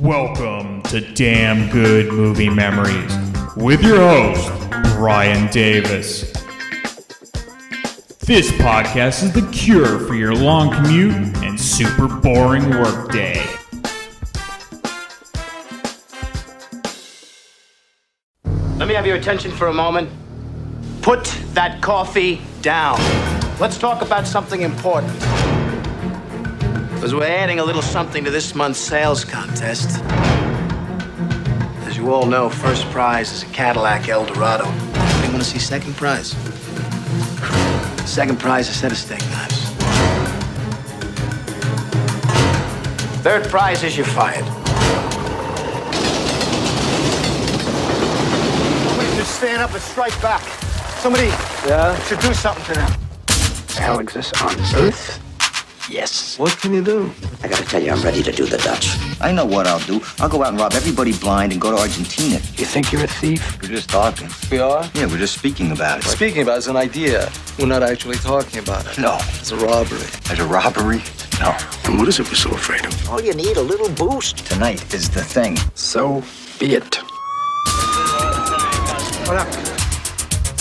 Welcome to Damn Good Movie Memories with your host, Brian Davis. This podcast is the cure for your long commute and super boring workday. Let me have your attention for a moment. Put that coffee down. Let's talk about something important. Because we're adding a little something to this month's sales contest. As you all know, first prize is a Cadillac Eldorado. Anybody want to see second prize? Second prize is a set of steak knives. Third prize is you're fired. Somebody just stand up and strike back. Somebody should do something to them. Hell exists on Earth? Yes. What can you do? I gotta tell you, I'm ready to do the Dutch. I know what I'll do. I'll go out and rob everybody blind and go to Argentina. You think you're a thief? We're just talking. We are? Yeah, we're just speaking about it. Speaking about it is an idea. We're not actually talking about it. No. It's a robbery. There's a robbery? No. And what is it we're so afraid of? All you need, a little boost. Tonight is the thing. So be it. What happened?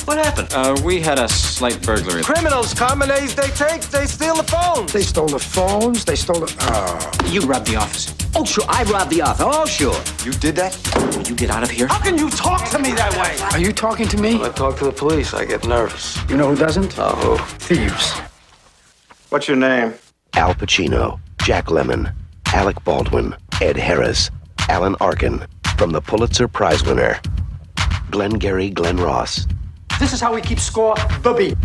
What happened? We had a slight burglary. Criminals come and they steal the phones. They stole the phones. They stole the... You robbed the office. Oh, sure, I robbed the office. Oh, sure. You did that? Will you get out of here? How can you talk to me that way? Are you talking to me? When I talk to the police, I get nervous. You know who doesn't? Who? Thieves. What's your name? Al Pacino, Jack Lemmon, Alec Baldwin, Ed Harris, Alan Arkin, from the Pulitzer Prize winner, Glengarry Glen Ross. This is how we keep score, booby.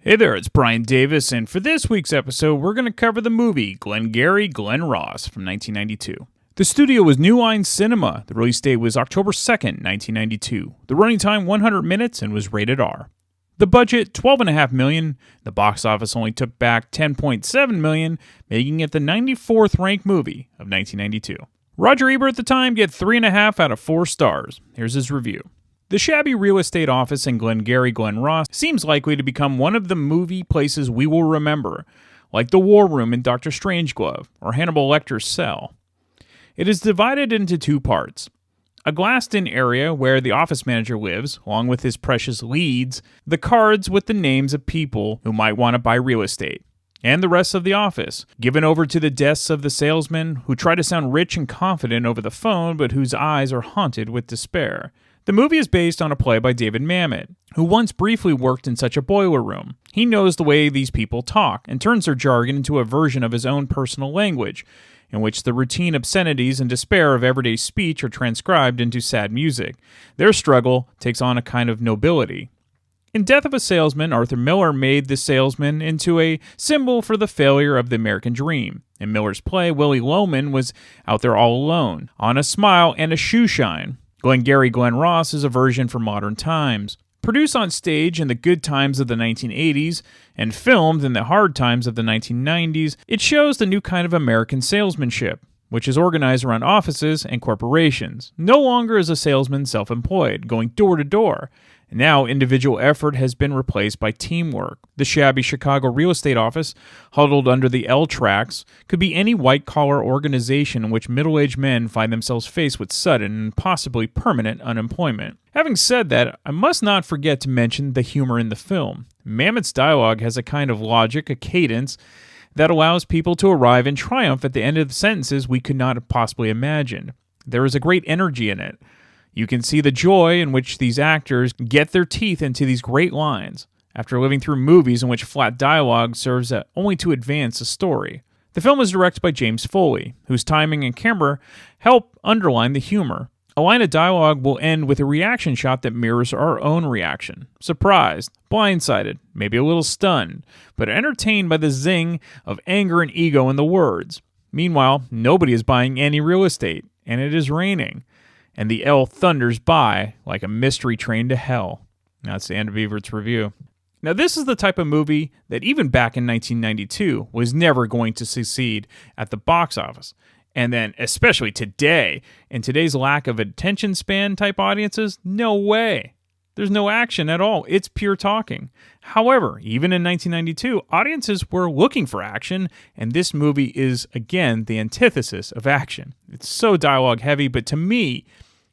Hey there, it's Brian Davis, and for this week's episode, we're going to cover the movie Glengarry Glen Ross from 1992. The studio was New Line Cinema. The release date was October 2nd, 1992. The running time, 100 minutes, and was rated R. The budget, $12.5 million. The box office only took back $10.7 million, making it the 94th ranked movie of 1992. Roger Ebert at the time gave 3.5 out of 4 stars. Here's his review. The shabby real estate office in Glengarry Glen Ross seems likely to become one of the movie places we will remember, like the War Room in Dr. Strangeglove or Hannibal Lecter's cell. It is divided into 2 parts. A glassed-in area where the office manager lives, along with his precious leads, the cards with the names of people who might want to buy real estate, and the rest of the office, given over to the desks of the salesmen who try to sound rich and confident over the phone but whose eyes are haunted with despair. The movie is based on a play by David Mamet, who once briefly worked in such a boiler room. He knows the way these people talk and turns their jargon into a version of his own personal language, in which the routine obscenities and despair of everyday speech are transcribed into sad music. Their struggle takes on a kind of nobility. In Death of a Salesman, Arthur Miller made the salesman into a symbol for the failure of the American dream. In Miller's play, Willie Loman was out there all alone, on a smile and a shoe shine. Glengarry Glen Ross is a version for modern times. Produced on stage in the good times of the 1980s and filmed in the hard times of the 1990s, it shows the new kind of American salesmanship, which is organized around offices and corporations. No longer is a salesman self-employed, going door to door. Now, individual effort has been replaced by teamwork. The shabby Chicago real estate office, huddled under the L tracks, could be any white-collar organization in which middle-aged men find themselves faced with sudden and possibly permanent unemployment. Having said that, I must not forget to mention the humor in the film. Mamet's dialogue has a kind of logic, a cadence, that allows people to arrive in triumph at the end of sentences we could not have possibly imagined. There is a great energy in it. You can see the joy in which these actors get their teeth into these great lines, after living through movies in which flat dialogue serves only to advance a story. The film is directed by James Foley, whose timing and camera help underline the humor. A line of dialogue will end with a reaction shot that mirrors our own reaction. Surprised, blindsided, maybe a little stunned, but entertained by the zing of anger and ego in the words. Meanwhile, nobody is buying any real estate, and it is raining. And the L thunders by like a mystery train to hell. That's the end of Everett's review. Now, this is the type of movie that even back in 1992 was never going to succeed at the box office. And then, especially today, in today's lack of attention span type audiences, no way. There's no action at all. It's pure talking. However, even in 1992, audiences were looking for action, and this movie is, again, the antithesis of action. It's so dialogue heavy, but to me,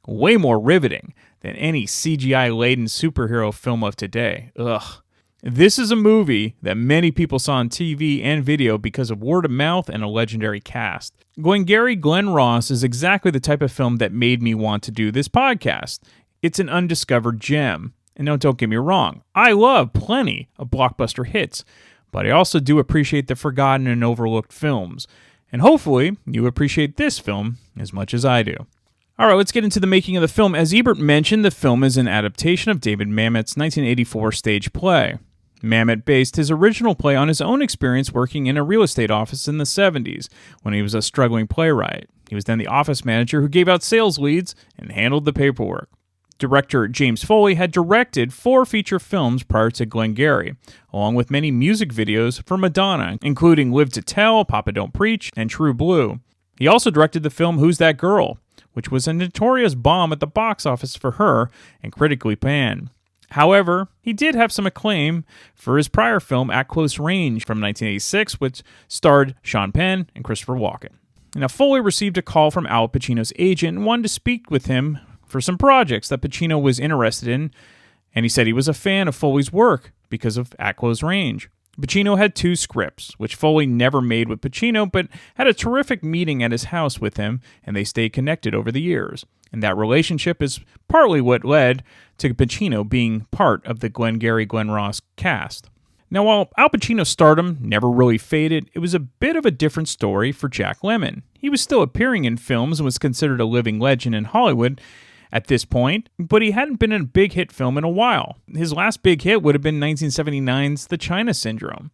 way more riveting than any CGI-laden superhero film of today. Ugh. This is a movie that many people saw on TV and video because of word of mouth and a legendary cast. Glengarry Glen Ross is exactly the type of film that made me want to do this podcast. It's an undiscovered gem. And don't get me wrong, I love plenty of blockbuster hits, but I also do appreciate the forgotten and overlooked films. And hopefully, you appreciate this film as much as I do. Alright, let's get into the making of the film. As Ebert mentioned, the film is an adaptation of David Mamet's 1984 stage play. Mamet based his original play on his own experience working in a real estate office in the 70s when he was a struggling playwright. He was then the office manager who gave out sales leads and handled the paperwork. Director James Foley had directed 4 feature films prior to Glengarry, along with many music videos for Madonna, including Live to Tell, Papa Don't Preach, and True Blue. He also directed the film Who's That Girl?, which was a notorious bomb at the box office for her and critically panned. However, he did have some acclaim for his prior film At Close Range from 1986, which starred Sean Penn and Christopher Walken. Now, Foley received a call from Al Pacino's agent and wanted to speak with him for some projects that Pacino was interested in, and he said he was a fan of Foley's work because of At Close Range. Pacino had 2 scripts, which Foley never made with Pacino, but had a terrific meeting at his house with him, and they stayed connected over the years. And that relationship is partly what led to Pacino being part of the Glengarry Glen Ross cast. Now, while Al Pacino's stardom never really faded, it was a bit of a different story for Jack Lemmon. He was still appearing in films and was considered a living legend in Hollywood at this point, but he hadn't been in a big hit film in a while. His last big hit would have been 1979's The China Syndrome.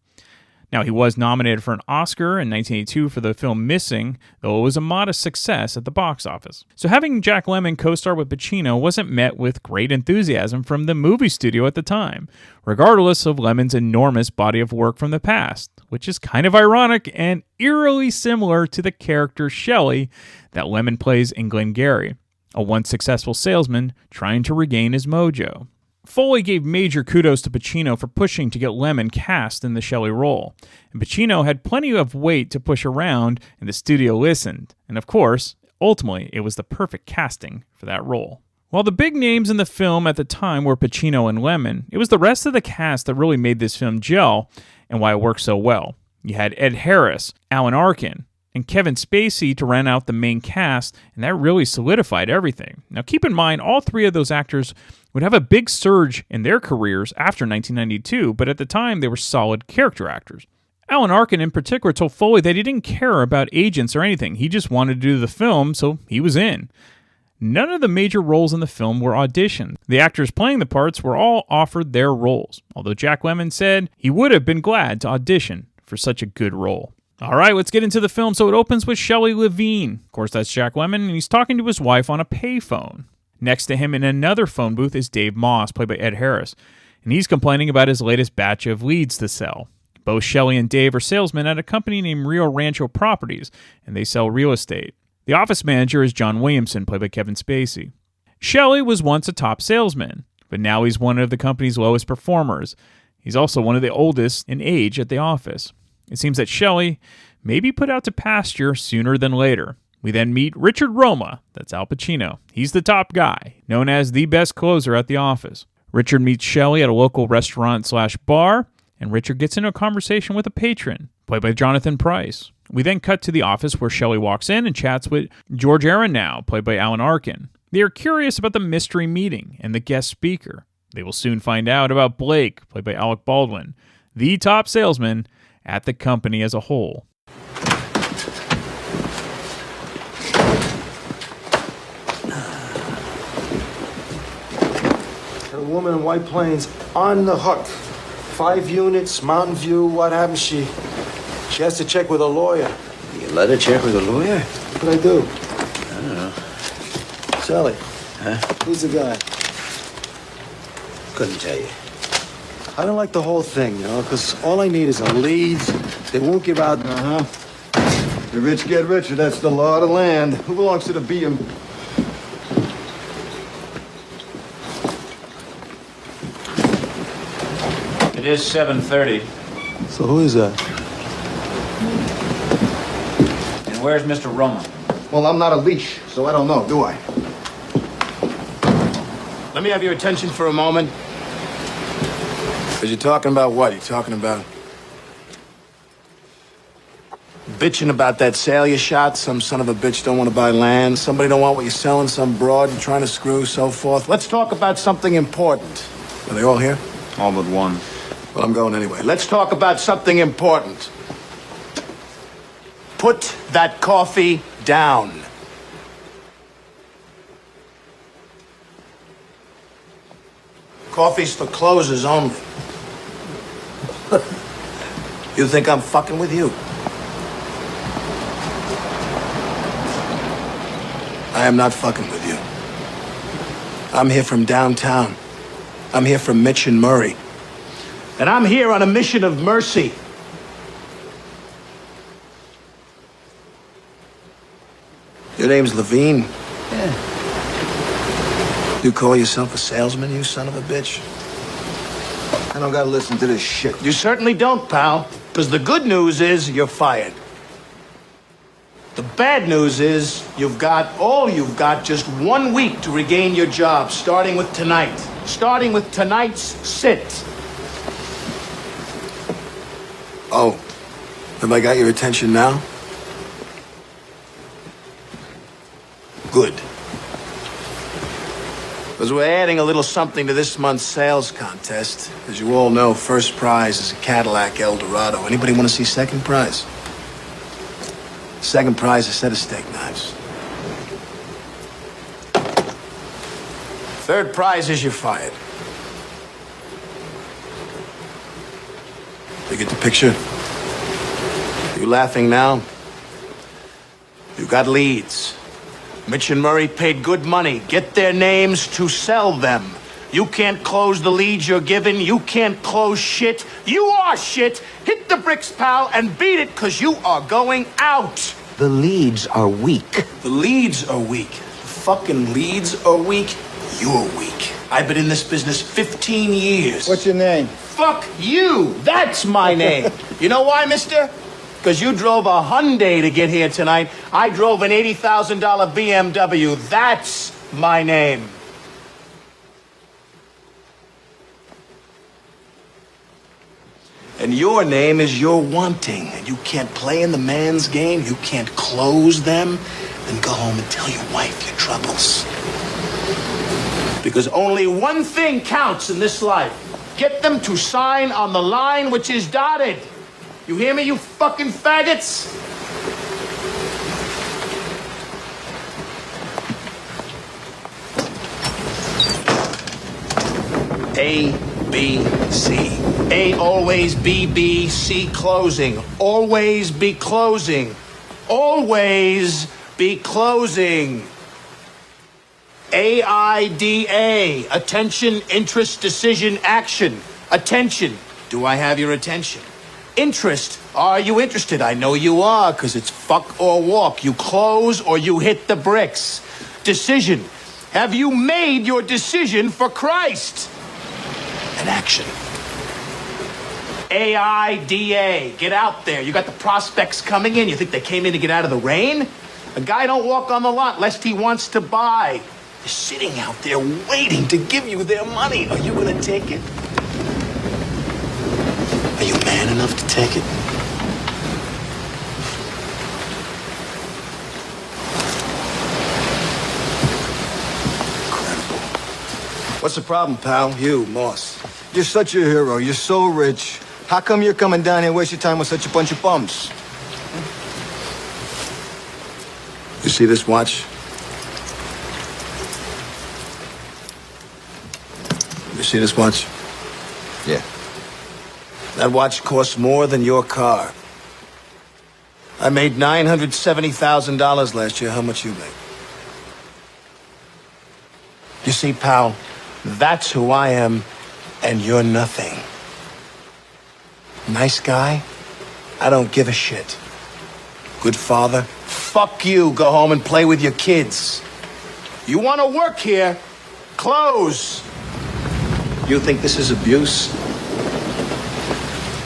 Now, he was nominated for an Oscar in 1982 for the film Missing, though it was a modest success at the box office. So having Jack Lemmon co-star with Pacino wasn't met with great enthusiasm from the movie studio at the time, regardless of Lemmon's enormous body of work from the past, which is kind of ironic and eerily similar to the character Shelley that Lemmon plays in Glengarry, a once successful salesman trying to regain his mojo. Foley gave major kudos to Pacino for pushing to get Lemmon cast in the Shelley role, and Pacino had plenty of weight to push around, and the studio listened, and of course, ultimately, it was the perfect casting for that role. While the big names in the film at the time were Pacino and Lemmon, it was the rest of the cast that really made this film gel, and why it worked so well. You had Ed Harris, Alan Arkin, and Kevin Spacey to round out the main cast, and that really solidified everything. Now keep in mind, all 3 of those actors would have a big surge in their careers after 1992, but at the time they were solid character actors. Alan Arkin in particular told Foley that he didn't care about agents or anything, he just wanted to do the film, so he was in. None of the major roles in the film were auditioned. The actors playing the parts were all offered their roles, although Jack Lemmon said he would have been glad to audition for such a good role. Alright, let's get into the film. So it opens with Shelley Levine. Of course, that's Jack Lemmon, and he's talking to his wife on a payphone. Next to him in another phone booth is Dave Moss, played by Ed Harris, and he's complaining about his latest batch of leads to sell. Both Shelley and Dave are salesmen at a company named Rio Rancho Properties, and they sell real estate. The office manager is John Williamson, played by Kevin Spacey. Shelley was once a top salesman, but now he's one of the company's lowest performers. He's also one of the oldest in age at the office. It seems that Shelley may be put out to pasture sooner than later. We then meet Richard Roma, that's Al Pacino. He's the top guy, known as the best closer at the office. Richard meets Shelley at a local restaurant/bar, and Richard gets into a conversation with a patron, played by Jonathan Pryce. We then cut to the office where Shelley walks in and chats with George Aronow, played by Alan Arkin. They are curious about the mystery meeting and the guest speaker. They will soon find out about Blake, played by Alec Baldwin, the top salesman at the company as a whole. A woman in White Plains on the hook. 5 units, Mountain View, what happens? She has to check with a lawyer. You let her check with a lawyer? What I do? I don't know. Sally. Huh? Who's the guy? Couldn't tell you. I don't like the whole thing, because all I need is a lead. They won't give out. The rich get richer, that's the law of the land. Who belongs to the BM? It is 7:30. So who is that? And where's Mr. Roman? Well, I'm not a leash, so I don't know, do I? Let me have your attention for a moment. Because you're talking about what? You're talking about bitching about that sale you shot. Some son of a bitch don't want to buy land. Somebody don't want what you're selling. Some broad you're trying to screw, so forth. Let's talk about something important. Are they all here? All but one. Well, I'm going anyway. Let's talk about something important. Put that coffee down. Coffee's for closers only. You think I'm fucking with you? I am not fucking with you. I'm here from downtown. I'm here from Mitch and Murray. And I'm here on a mission of mercy. Your name's Levine? Yeah. You call yourself a salesman, you son of a bitch? I don't gotta listen to this shit. You certainly don't, pal. Because the good news is you're fired. The bad news is you've got just 1 week to regain your job, starting with tonight. Starting with tonight's sit. Oh, have I got your attention now? Good. Because we're adding a little something to this month's sales contest. As you all know, first prize is a Cadillac Eldorado. Anybody want to see second prize? Second prize, a set of steak knives. Third prize is you're fired. You get the picture? You laughing now? You got leads. Mitch and Murray paid good money. Get their names to sell them. You can't close the leads you're given. You can't close shit. You are shit. Hit the bricks, pal, and beat it, because you are going out. The leads are weak. The leads are weak. The fucking leads are weak. You're weak. I've been in this business 15 years. What's your name? Fuck you. That's my name. You know why, mister? Because you drove a Hyundai to get here tonight. I drove an $80,000 BMW. That's my name. And your name is you're wanting. And you can't play in the man's game. You can't close them. Then go home and tell your wife your troubles. Because only one thing counts in this life. Get them to sign on the line which is dotted. You hear me, you fucking faggots? A, B, C. A, always B, B, C, closing. Always be closing. Always be closing. AIDA. Attention, interest, decision, action. Attention. Do I have your attention? Interest. Are you interested? I know you are, because it's fuck or walk. You close or you hit the bricks. Decision. Have you made your decision for Christ? And action. AIDA. Get out there. You got the prospects coming in. You think they came in to get out of the rain? A guy don't walk on the lot lest he wants to buy. They're sitting out there waiting to give you their money. Are you going to take it? Are you man enough to take it? Incredible. What's the problem, pal? You, Moss. You're such a hero. You're so rich. How come you're coming down here and waste your time with such a bunch of bums? You see this watch? You see this watch? Yeah. That watch costs more than your car. I made $970,000 last year. How much you make? You see, pal, that's who I am, and you're nothing. Nice guy? I don't give a shit. Good father? Fuck you. Go home and play with your kids. You want to work here? Close. You think this is abuse?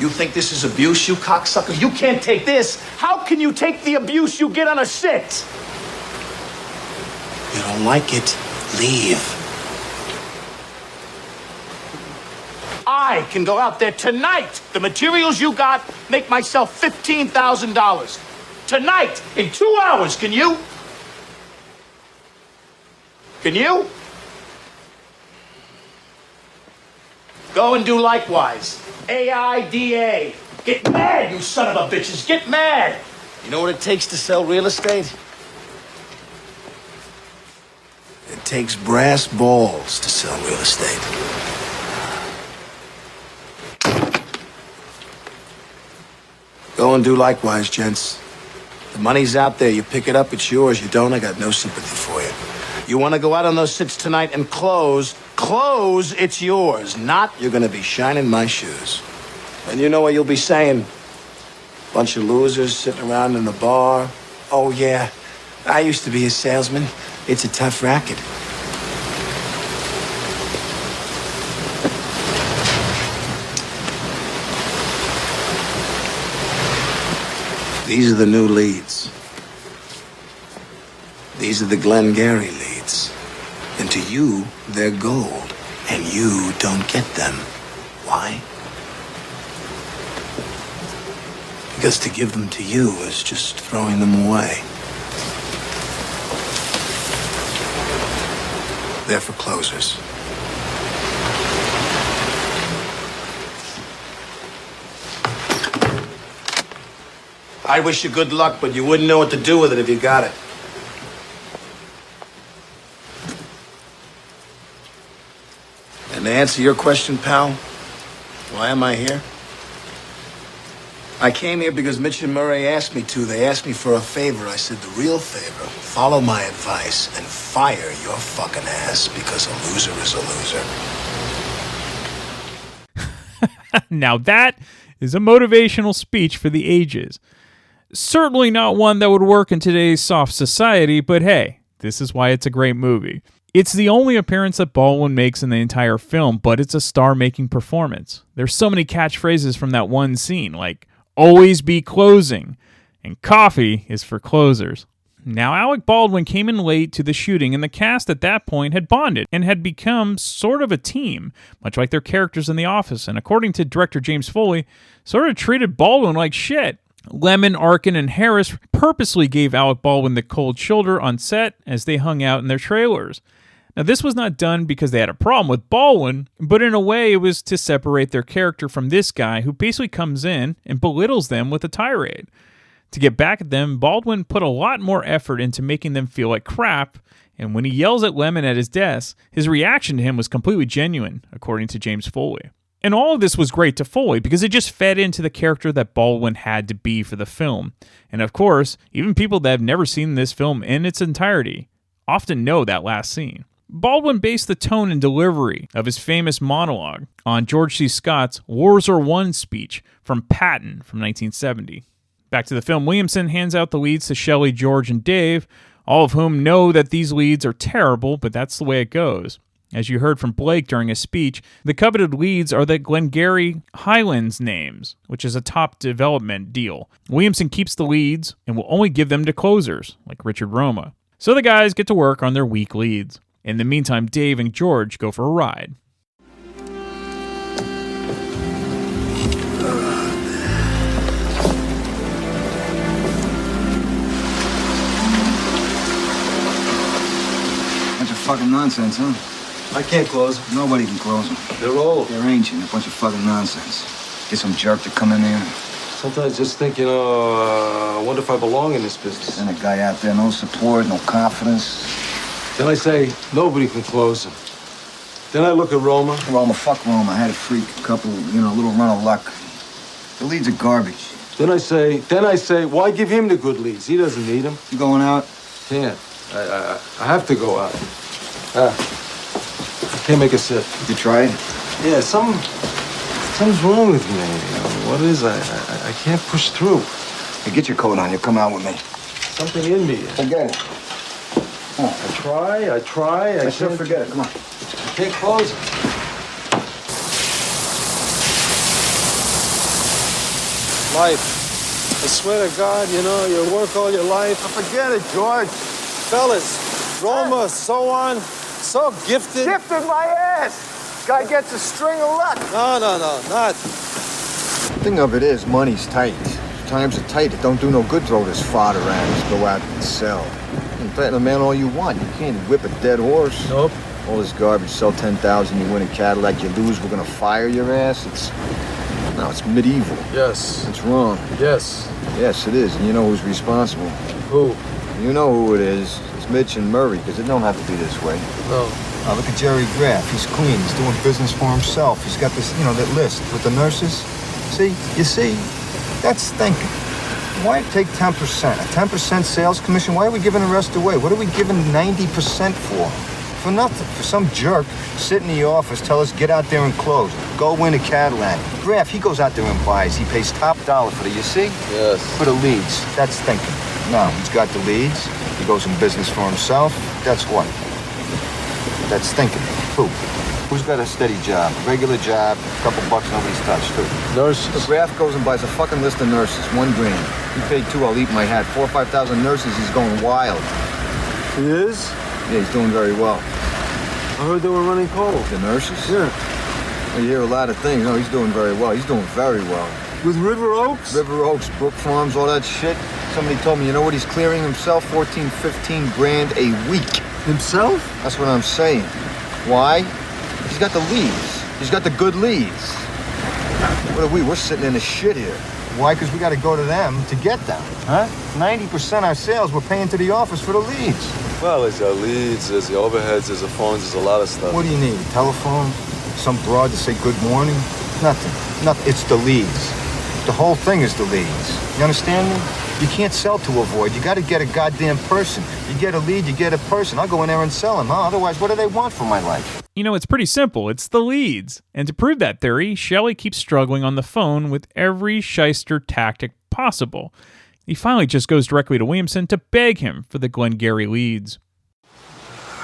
You think this is abuse, you cocksucker? You can't take this. How can you take the abuse you get on a sit? You don't like it? Leave. I can go out there tonight. The materials you got make myself $15,000. Tonight, in 2 hours, can you? Can you? Go and do likewise. AIDA. Get mad, you son of a bitches. Get mad. You know what it takes to sell real estate? It takes brass balls to sell real estate. Go and do likewise, gents. The money's out there. You pick it up, it's yours. You don't, I got no sympathy for you. You want to go out on those sits tonight and close, it's yours. Not, you're going to be shining my shoes. And you know what you'll be saying? Bunch of losers sitting around in a bar. Oh, yeah, I used to be a salesman. It's a tough racket. These are the new leads. These are the Glengarry leads. And to you, they're gold. And you don't get them. Why? Because to give them to you is just throwing them away. They're for closers. I wish you good luck, but you wouldn't know what to do with it if you got it. And to answer your question, pal, why am I here? I came here because Mitch and Murray asked me to. They asked me for a favor. I said, the real favor, follow my advice and fire your fucking ass because a loser is a loser. Now that is a motivational speech for the ages. Certainly not one that would work in today's soft society, but hey, this is why it's a great movie. It's the only appearance that Baldwin makes in the entire film, but it's a star-making performance. There's so many catchphrases from that one scene, like, always be closing, and coffee is for closers. Now, Alec Baldwin came in late to the shooting, and the cast at that point had bonded and had become sort of a team, much like their characters in The Office, and according to director James Foley, sort of treated Baldwin like shit. Lemmon, Arkin, and Harris purposely gave Alec Baldwin the cold shoulder on set as they hung out in their trailers. Now, this was not done because they had a problem with Baldwin, but in a way it was to separate their character from this guy who basically comes in and belittles them with a tirade. To get back at them, Baldwin put a lot more effort into making them feel like crap, and when he yells at Lemmon at his desk, his reaction to him was completely genuine, according to James Foley. And all of this was great to Foley because it just fed into the character that Baldwin had to be for the film. And of course, even people that have never seen this film in its entirety often know that last scene. Baldwin based the tone and delivery of his famous monologue on George C. Scott's Wars Are Won speech from Patton from 1970. Back to the film, Williamson hands out the leads to Shelley, George, and Dave, all of whom know that these leads are terrible, but that's the way it goes. As you heard from Blake during his speech, the coveted leads are the Glengarry Highlands names, which is a top development deal. Williamson keeps the leads and will only give them to closers, like Richard Roma. So the guys get to work on their weak leads. In the meantime, Dave and George go for a ride. Bunch of fucking nonsense, huh? I can't close them. Nobody can close them. They're old. They're ancient. A bunch of fucking nonsense. Get some jerk to come in there. Sometimes just think, I wonder if I belong in this business. Send a guy out there, no support, no confidence. Then I say, nobody can close them. Then I look at Roma. Fuck Roma. I had a freak, a couple, a little run of luck. The leads are garbage. Then I say, why give him the good leads? He doesn't need them. You going out? Can't. I have to go out. I can't make a sit. You tried? Yeah, something's wrong with me. What is? I can't push through. Hey, get your coat on. You come out with me. Something in me. Forget it. I try. I sure forget it. Come on. I can't close it. life. I swear to God, you know, you work all your life. Forget it, George. Fellas, Roma, so on, so gifted. Gifted my ass. Guy gets a string of luck. No, not. Thing of it is, money's tight. Times are tight. It don't do no good throw this fodder around. Just go out and sell. You can threaten a man all you want. You can't whip a dead horse. Nope. All this garbage, sell 10,000, you win a Cadillac, you lose, we're gonna fire your ass. It's medieval. Yes. It's wrong. Yes. Yes, it is, and you know who's responsible. Who? You know who it is. It's Mitch and Murray, because it don't have to be this way. No. Now look at Jerry Graff. He's clean. He's doing business for himself. He's got this, that list with the nurses. See? You see? That's thinking. Why take 10%? A 10% sales commission? Why are we giving the rest away? What are we giving 90% for? For nothing. For some jerk sit in the office, tell us get out there and close. Go win a Cadillac. Graff, he goes out there and buys. He pays top dollar for the, you see? Yes. For the leads. That's thinking. No, he's got the leads. He goes in business for himself. That's what? That's thinking. Who? Who's got a steady job? A regular job, a couple bucks nobody's touched. Who? Nurses. The Graff goes and buys a fucking list of nurses. $1 grand. He paid $2, I'll eat my hat. 4,000 or 5,000 nurses, he's going wild. He is? Yeah, he's doing very well. I heard they were running cold. The nurses? Yeah. Well, you hear a lot of things. No, he's doing very well. He's doing very well. With River Oaks? River Oaks, Brook Farms, all that shit. Somebody told me, you know what he's clearing himself? 14, 15 grand a week. Himself? That's what I'm saying. Why? He's got the leads. He's got the good leads. What are we? We're sitting in the shit here. Why? Because we got to go to them to get them. Huh? 90% our sales we're paying to the office for the leads. Well, there's the leads, there's the overheads, there's the phones, there's a lot of stuff. What do you need? A telephone? Some broad to say good morning? Nothing. Nothing. It's the leads. The whole thing is the leads. You understand me? You can't sell to a void. You got to get a goddamn person. You get a lead, you get a person. I'll go in there and sell them, huh? Otherwise, what do they want from my life? It's pretty simple. It's the leads. And to prove that theory, Shelley keeps struggling on the phone with every shyster tactic possible. He finally just goes directly to Williamson to beg him for the Glengarry leads.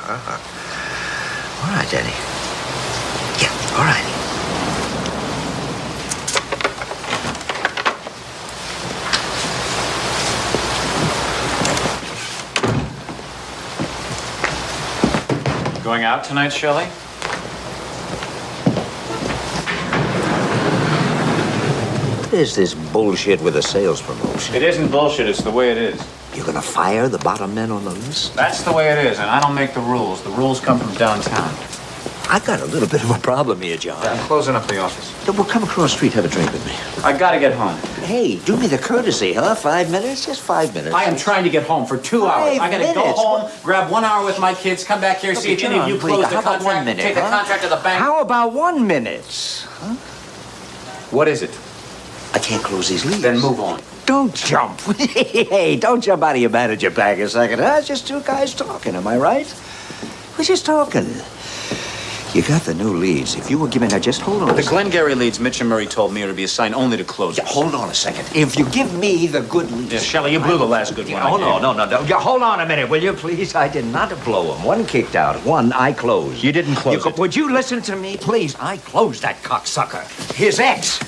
All right, Daddy. Yeah, all right. Going out tonight, Shelley? What is this bullshit with a sales promotion? It isn't bullshit, it's the way it is. You're gonna fire the bottom men on the list? That's the way it is, and I don't make the rules. The rules come from downtown. I got a little bit of a problem here, John. I'm closing up the office. We'll come across the street, have a drink with me. I gotta get home. Hey, do me the courtesy, huh? 5 minutes? Just 5 minutes. I am trying to get home for 2 hours. I gotta go minutes? home, grab 1 hour with my kids, come back here, see if any of you John, close how the about 1 contract, minute, take the huh? contract to the bank. How about 1 minute? Huh? What is it? I can't close these leads. Then move on. Don't jump. Hey, don't jump out of your manager bag a second. Huh? It's just two guys talking, am I right? We're just talking. You got the new leads. If you were giving that, just hold on. The Glengarry leads, Mitch and Murray told me are to be assigned only to closers. Yeah, hold on a second. If you give me the good leads... Yeah, Shelley, you blew the last good one. Oh, no. Yeah, hold on a minute, will you, please? I did not blow them. One kicked out. One I closed. You didn't close it. Would you listen to me, please? I closed that cocksucker. His ex.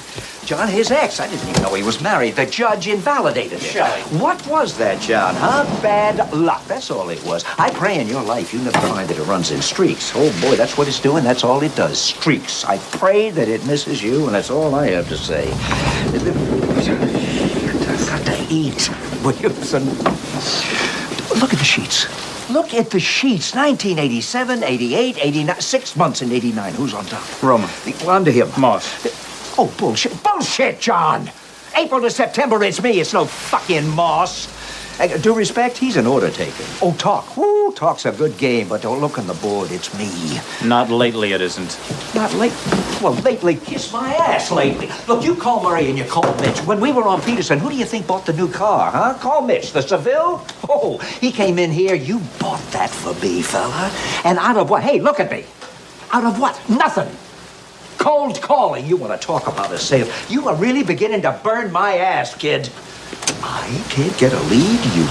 John, his ex. I didn't even know he was married. The judge invalidated it. Shelley. What was that, John, huh? Bad luck. That's all it was. I pray in your life you never find that it runs in streaks. Oh, boy, that's what it's doing. That's all it does. Streaks. I pray that it misses you, and that's all I have to say. I've got to eat. Williamson. Look at the sheets. Look at the sheets. 1987, 88, 89. 6 months in 89. Who's on top? Roman. Well, under him. Moss. Oh, bullshit. Bullshit, John! April to September, it's me. It's no fucking Moss. Due respect, he's an order taker. Oh, talk. Woo, talk's a good game, but don't look on the board. It's me. Not lately, it isn't. Not late. Well, lately, kiss my ass lately. Look, you call Murray and you call Mitch. When we were on Peterson, who do you think bought the new car, huh? Call Mitch, the Seville? Oh, he came in here. You bought that for me, fella. And out of what? Hey, look at me. Out of what? Nothing. Cold calling. You want to talk about a sale? You are really beginning to burn my ass, kid. I can't get a lead, you.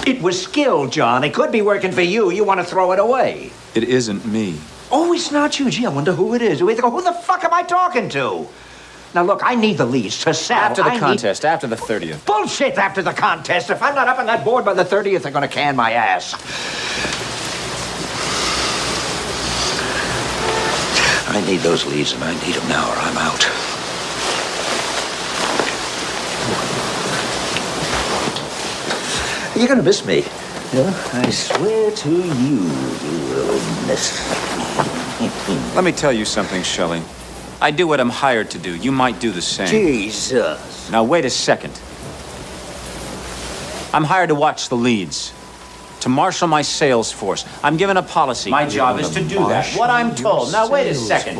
It was skill, John. It could be working for you. You want to throw it away. It isn't me. Oh, it's not you. Gee, I wonder who it is. Who the fuck am I talking to? Now, look, I need the leads to sell. After the contest, after the 30th. Bullshit after the contest. If I'm not up on that board by the 30th, they're going to can my ass. I need those leads, and I need them now, or I'm out. You're going to miss me. Yeah? I swear to you, you will miss me. Let me tell you something, Shelley. I do what I'm hired to do. You might do the same. Jesus. Now, wait a second. I'm hired to watch the leads, to marshal my sales force. I'm given a policy. My job is to do that. What I'm told. Now, wait a second.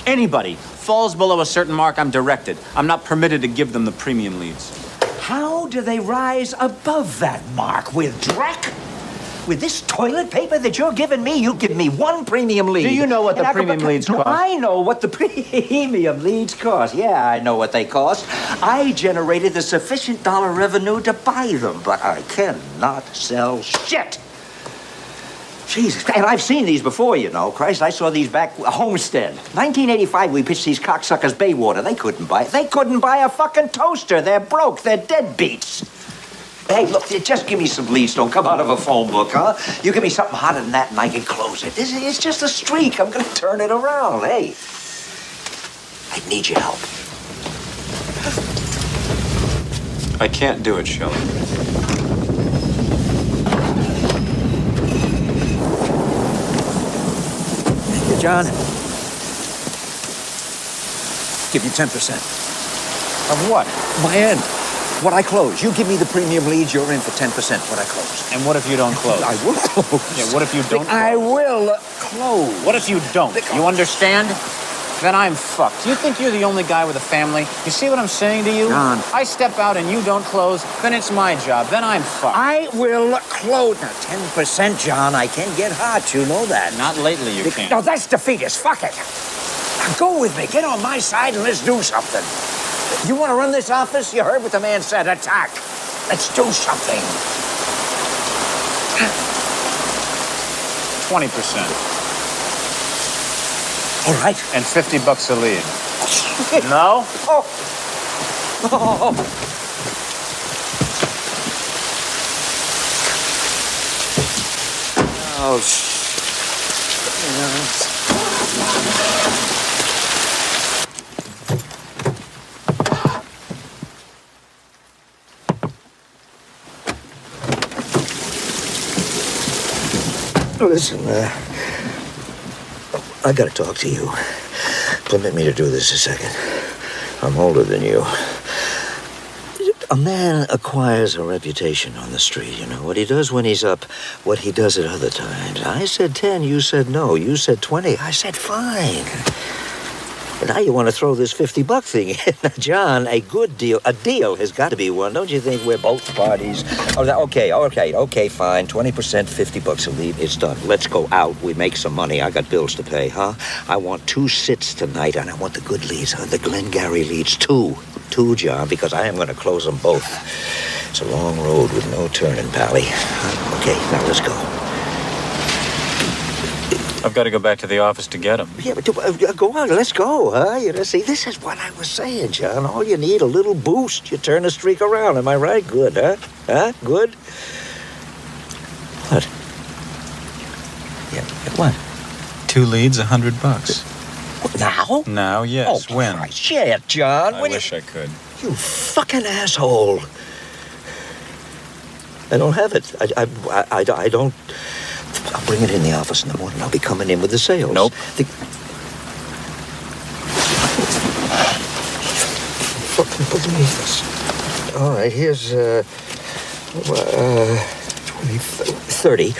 Anybody falls below a certain mark, I'm directed. I'm not permitted to give them the premium leads. How do they rise above that mark? With dreck? With this toilet paper that you're giving me, you give me one premium lead. Do you know what the premium leads cost? I know what the premium leads cost. Yeah, I know what they cost. I generated the sufficient dollar revenue to buy them, but I cannot sell shit. Jesus, and I've seen these before, you know. Christ, I saw these back Homestead. 1985, we pitched these cocksuckers Baywater. They couldn't buy it. They couldn't buy a fucking toaster. They're broke. They're deadbeats. Hey, look, just give me some leads. Don't come out of a phone book, huh? You give me something hotter than that and I can close it. It's just a streak. I'm going to turn it around. Hey, I need your help. I can't do it, Shelley. Hey, John, give you 10%. Of what? My end. What I close. You give me the premium leads, you're in for 10% what I close. And what if you don't close? I will close. Yeah, what if you don't close? I will close. What if you don't? You understand? Then I'm fucked. You think you're the only guy with a family? You see what I'm saying to you? John. I step out and you don't close, then it's my job. Then I'm fucked. I will close. Now, 10%, John. I can get hot, you know that. Not lately, you can't. No, that's defeatist. Fuck it. Now, go with me. Get on my side and let's do something. You want to run this office? You heard what the man said. Attack. Let's do something. 20%. All right. And $50 a lead. No? Oh. Oh. Listen, I gotta talk to you. Permit me to do this a second. I'm older than you. A man acquires a reputation on the street, you know. What he does when he's up, what he does at other times. I said 10, you said no. You said 20, I said fine. But now you want to throw this $50 thing in. Now, John, a good deal, a deal has got to be one. Don't you think we're both parties? Oh, okay, fine. 20%, $50 a lead. It's done. Let's go out. We make some money. I got bills to pay, huh? I want 2 sits tonight, and I want the good leads, huh? The Glengarry leads, 2. 2, John, because I am going to close them both. It's a long road with no turning, Pally. Huh? Okay, now let's go. I've got to go back to the office to get him. Yeah, but go on, let's go, huh? You know, see, this is what I was saying, John. All you need, a little boost. You turn the streak around. Am I right? Good, huh? Huh? Good? What? Yeah, what? 2 leads, $100. Now? Now, yes. Oh, when? Christ, shit, John. I wish I could. You fucking asshole. I don't have it. I don't... I'll bring it in the office in the morning. I'll be coming in with the sales. Nope. Fucking believe this. All right, here's 20, 30,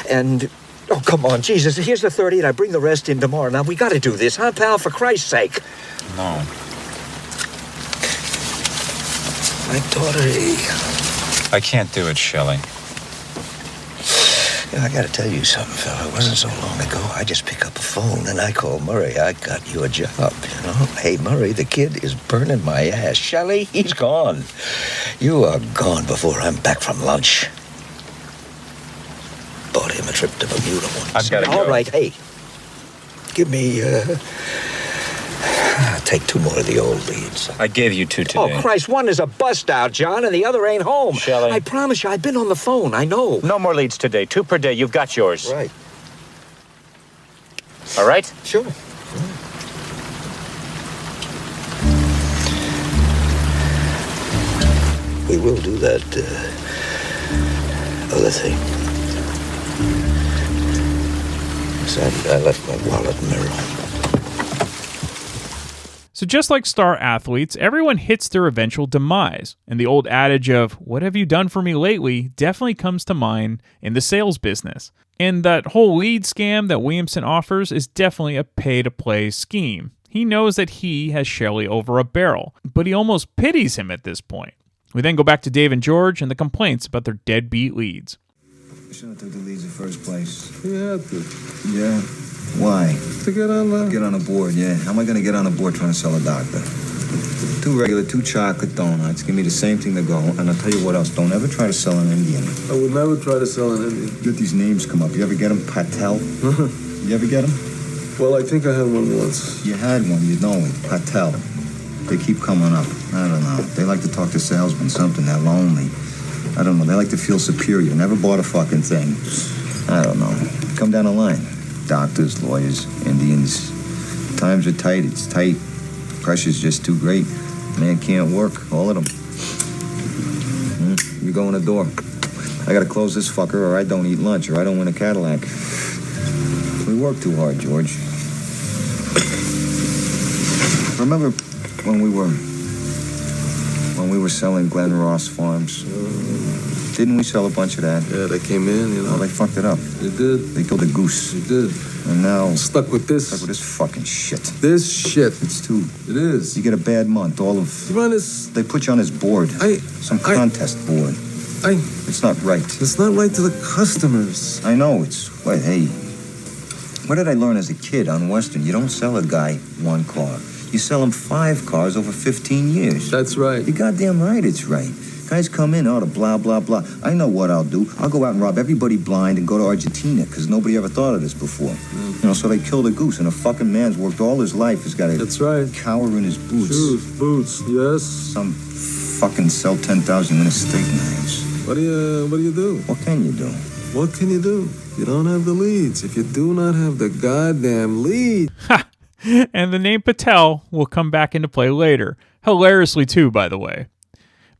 and oh, come on, Jesus. Here's the 30, and I bring the rest in tomorrow. Now we got to do this, huh, pal? For Christ's sake. No. My daughter. I can't do it, Shelley. Yeah, I got to tell you something, fella. It wasn't so long ago. I just pick up a phone and I call Murray. I got you a job, you know. Hey, Murray, the kid is burning my ass. Shelley, he's gone. You are gone before I'm back from lunch. Bought him a trip to Bermuda once. I've got to go. All right, hey. Give me take 2 more of the old leads. I gave you 2 today. Oh, Christ, one is a bust-out, John, and the other ain't home. Shelley. I promise you, I've been on the phone, I know. No more leads today. 2 per day. You've got yours. Right. All right? Sure. We will do that, other thing. I left my wallet in the room. So just like star athletes, everyone hits their eventual demise, and the old adage of, what have you done for me lately, definitely comes to mind in the sales business. And that whole lead scam that Williamson offers is definitely a pay-to-play scheme. He knows that he has Shelley over a barrel, but he almost pities him at this point. We then go back to Dave and George and the complaints about their deadbeat leads. You shouldn't have took the leads in the first place. You had to. Yeah? Why? To get on the... Get on a board, yeah. How am I gonna get on a board trying to sell a doctor? 2 regular, 2 chocolate donuts. Give me the same thing to go. And I'll tell you what else. Don't ever try to sell an Indian. I would never try to sell an Indian. Get these names come up. You ever get them? Patel? You ever get them? Well, I think I had one once. You had one. You know it. Patel. They keep coming up. I don't know. They like to talk to salesmen, something. They're lonely. I don't know. They like to feel superior. Never bought a fucking thing. I don't know. Come down the line. Doctors, lawyers, Indians. Times are tight. It's tight. Pressure's just too great. Man can't work. All of them. You go in the door. I gotta close this fucker or I don't eat lunch or I don't win a Cadillac. We work too hard, George. Remember when we were selling Glen Ross Farms? Didn't we sell a bunch of that? Yeah, they came in, you know. Well, they fucked it up. They did. They killed a goose. They did. And now... Stuck with this. Stuck with this fucking shit. This shit. It's too... It is. You get a bad month, all of... You run this... They put you on this board. Some contest board. It's not right. It's not right to the customers. I know, it's... Wait, hey... What did I learn as a kid on Western? You don't sell a guy 1 car. You sell him 5 cars over 15 years. That's right. You're goddamn right it's right. Guys come in, the blah, blah, blah. I know what I'll do. I'll go out and rob everybody blind and go to Argentina, because nobody ever thought of this before. You know, so they killed a goose, and a fucking man's worked all his life. He's got a That's right. cower in his boots. Shoes, boots, yes. Some fucking sell 10,000 in a steak knives. What do you do? What can you do? What can you do? You don't have the leads. If you do not have the goddamn lead. Ha! And the name Patel will come back into play later. Hilariously too, by the way.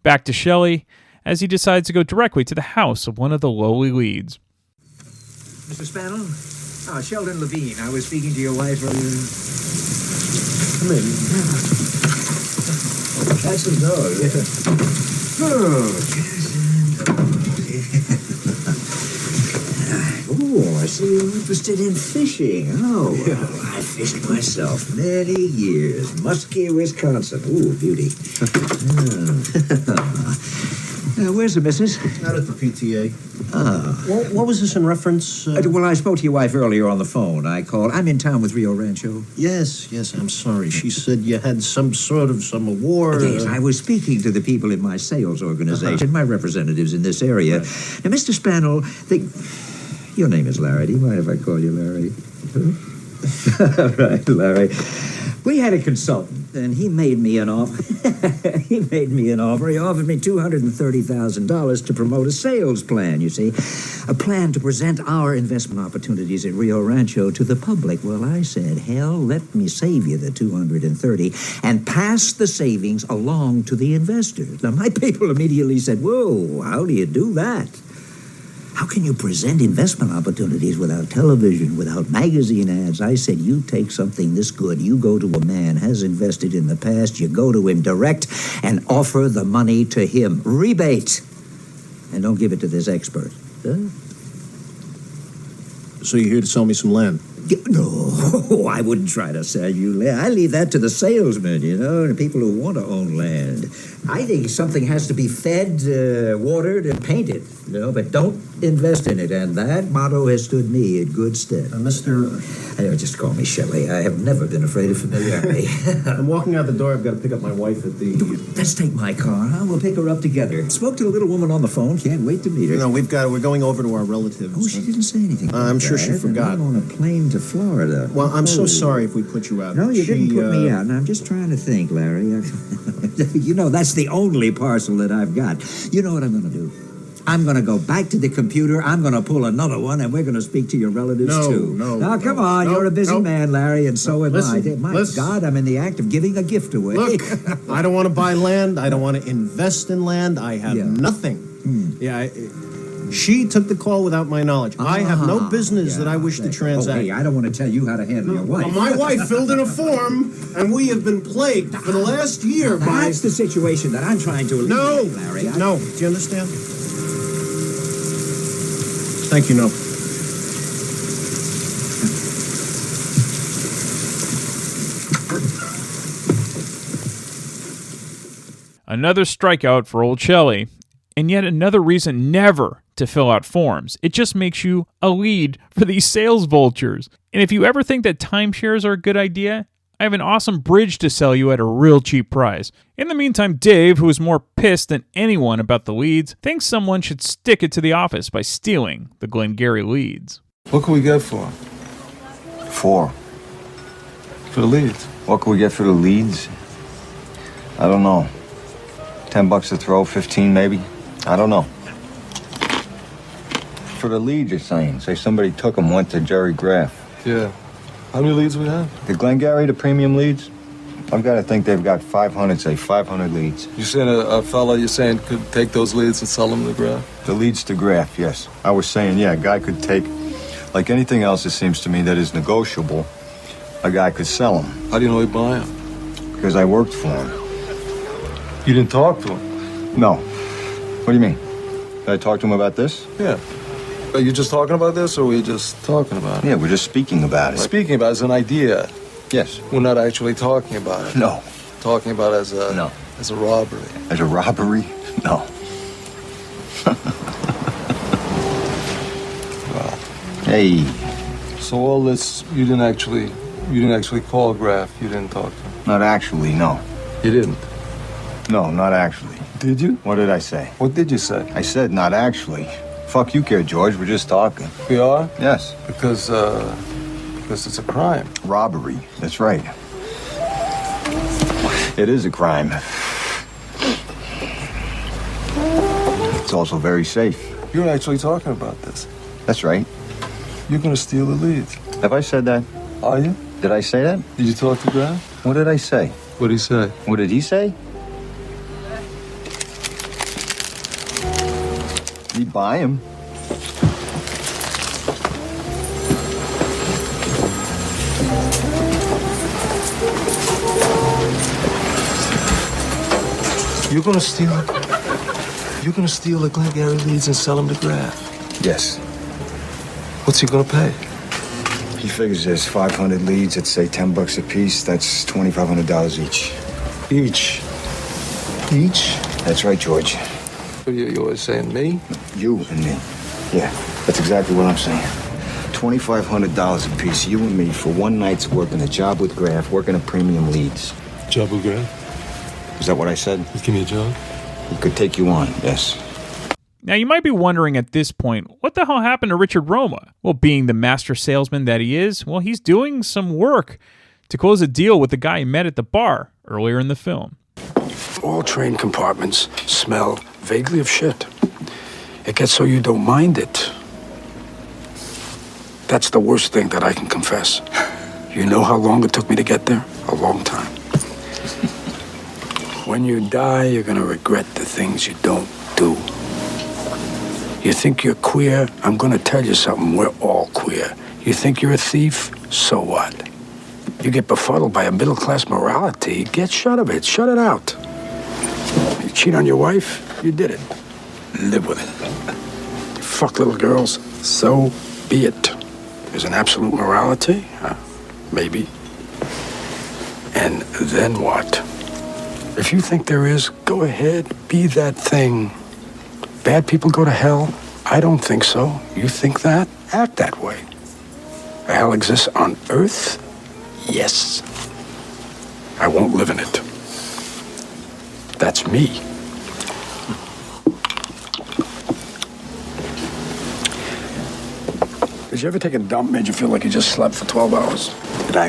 Back to Shelley, as he decides to go directly to the house of one of the lowly leads. Mr. Spannell? Sheldon Levine. I was speaking to your wife earlier. Come in. That's the dog, yeah. Oh, I see you're interested in fishing. Oh, well, I fished myself many years. Muskie, Wisconsin. Ooh, beauty. Where's the missus? Not at the PTA. Ah. What was this in reference? Well, I spoke to your wife earlier on the phone. I'm in town with Rio Rancho. Yes, I'm sorry. She said you had some award. Yes, I was speaking to the people in my sales organization, my representatives in this area. Right. Now, Mr. Spannell, your name is Larry. Do you mind if I call you Larry? Right, Larry. We had a consultant, and he made me an offer. He offered me $230,000 to promote a sales plan, you see. A plan to present our investment opportunities at Rio Rancho to the public. Well, I said, hell, let me save you the $230 and pass the savings along to the investors. Now, my people immediately said, whoa, how do you do that? How can you present investment opportunities without television, without magazine ads? I said, you take something this good, you go to a man, has invested in the past, you go to him direct and offer the money to him. Rebate. And don't give it to this expert. Huh? So you're here to sell me some land? No, I wouldn't try to sell you land. I leave that to the salesmen, the people who want to own land. I think something has to be fed, watered, and painted, but don't invest in it. And that motto has stood me in good stead. Just call me Shelley. I have never been afraid of familiarity. I'm walking out the door. I've got to pick up my wife at the... Let's take my car, huh? We'll pick her up together. Spoke to the little woman on the phone. Can't wait to meet her. No, we're going over to our relatives. Oh, she didn't say anything. I'm sure she forgot. I'm on a plane to Florida. Well, I'm so sorry if we put you out. No, you didn't put me out. And I'm just trying to think, Larry. You know, that's the only parcel that I've got. You know what I'm going to do? I'm going to go back to the computer. I'm going to pull another one, and we're going to speak to your relatives, too. Now, come on. You're a busy man, Larry, and so am I. My God, I'm in the act of giving a gift away. Look, I don't want to buy land. I don't want to invest in land. I have nothing. She took the call without my knowledge. I have no business that I wish to transact. Oh, hey, I don't want to tell you how to handle your wife. Well, my wife filled in a form, and we have been plagued for the last year by... That's the situation that I'm trying to eliminate, Larry. No. Do you understand? Thank you, no. Another strikeout for old Shelley, and yet another reason never to fill out forms. It just makes you a lead for these sales vultures. And if you ever think that timeshares are a good idea, I have an awesome bridge to sell you at a real cheap price. In the meantime, Dave, who is more pissed than anyone about the leads, thinks someone should stick it to the office by stealing the Glengarry leads. What can we get for him? 4. For the leads? What can we get for the leads? I don't know. $10 to throw, 15 maybe? I don't know. For the leads, you're saying? Say somebody took them, went to Jerry Graff. Yeah. How many leads we have? The Glengarry, the premium leads? I've got to think they've got 500, say 500 leads. You saying a fella, you're saying, could take those leads and sell them to Graff? The leads to Graff, yes. I was saying, yeah, a guy could take, like anything else, it seems to me, that is negotiable, a guy could sell them. How do you know he'd buy them? Because I worked for him. You didn't talk to him? No. What do you mean? Did I talk to him about this? Yeah. Are you just talking about this, or were you just talking about it? Yeah, we're just speaking about it. Speaking about it as an idea. Yes. We're not actually talking about it. No. Talking about it as a... No. As a robbery. As a robbery? No. Well. Hey. So all this, you didn't actually call Graff. You didn't talk to him. Not actually, no. You didn't? No, not actually. Did you? What did I say? What did you say? I said not actually. Fuck you care, George. We're just talking. We are? Yes. Because it's a crime. Robbery. That's right. It is a crime. It's also very safe. You're actually talking about this. That's right. You're gonna steal the leads. Have I said that? Are you? Did I say that? Did you talk to Graff? What did I say? What did he say? What did he say? He'd buy him. You're gonna steal it? You're gonna steal the Glengarry leads and sell them to Graff? Yes. What's he gonna pay? He figures there's 500 leads at, say, $10 a piece. That's $2,500 each. Each? Each? That's right, George. You always saying me? You and me. Yeah, that's exactly what I'm saying. $2,500 a piece, you and me, for one night's work in a job with Graff, working at premium leads. Job with Graff? Is that what I said? Give me a job? He could take you on, yes. Now, you might be wondering at this point, what the hell happened to Richard Roma? Well, being the master salesman that he is, well, he's doing some work to close a deal with the guy he met at the bar earlier in the film. All train compartments smell vaguely of shit. It gets so you don't mind it. That's the worst thing that I can confess. You know how long it took me to get there? A long time. When you die, you're gonna regret the things you don't do. You think you're queer? I'm gonna tell you something. We're all queer. You think you're a thief? So what? You get befuddled by a middle-class morality, get shut of it. Shut it out. You cheat on your wife? You did it. Live with it. You fuck little girls? So be it. There's an absolute morality? Maybe. And then what? If you think there is, go ahead, be that thing. Bad people go to hell? I don't think so. You think that? Act that way. A hell exists on Earth? Yes. I won't live in it. That's me. Did you ever take a dump made you feel like you just slept for 12 hours? Did I?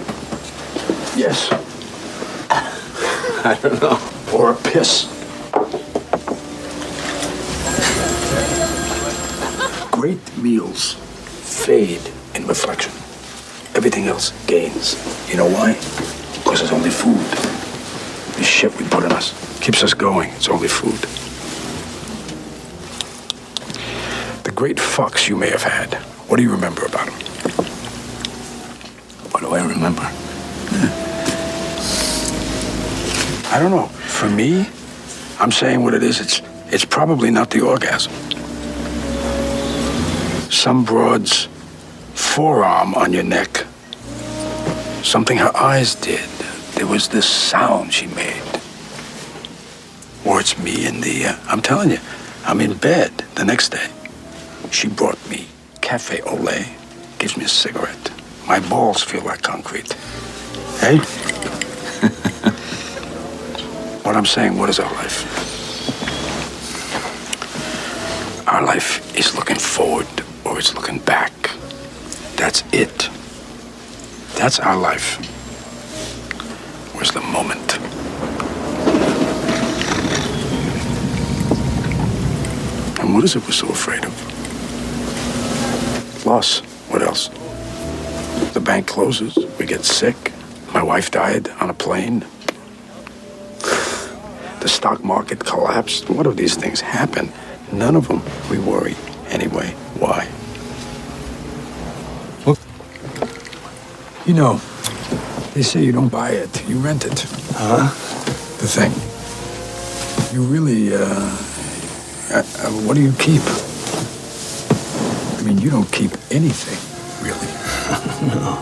Yes. I don't know. Or a piss. Great meals fade in reflection. Everything else gains. You know why? Because it's only food. The shit we put in us keeps us going. It's only food. The great fucks you may have had. What do you remember about them? What do I remember? I don't know. For me, I'm saying what it is. It's probably not the orgasm. Some broad's forearm on your neck. Something her eyes did. There was this sound she made. Or it's me in the, I'm telling you, I'm in bed the next day. She brought me cafe au lait, gives me a cigarette. My balls feel like concrete. Hey? What I'm saying, what is our life? Our life is looking forward or it's looking back. That's it. That's our life. Where's the moment? And what is it we're so afraid of? Loss. What else? The bank closes. We get sick. My wife died on a plane. The stock market collapsed. What if these things happen? None of them we worry anyway. Why? Well, you know, they say you don't buy it, you rent it. Huh? The thing. You really, what do you keep? I mean, you don't keep anything, really. No.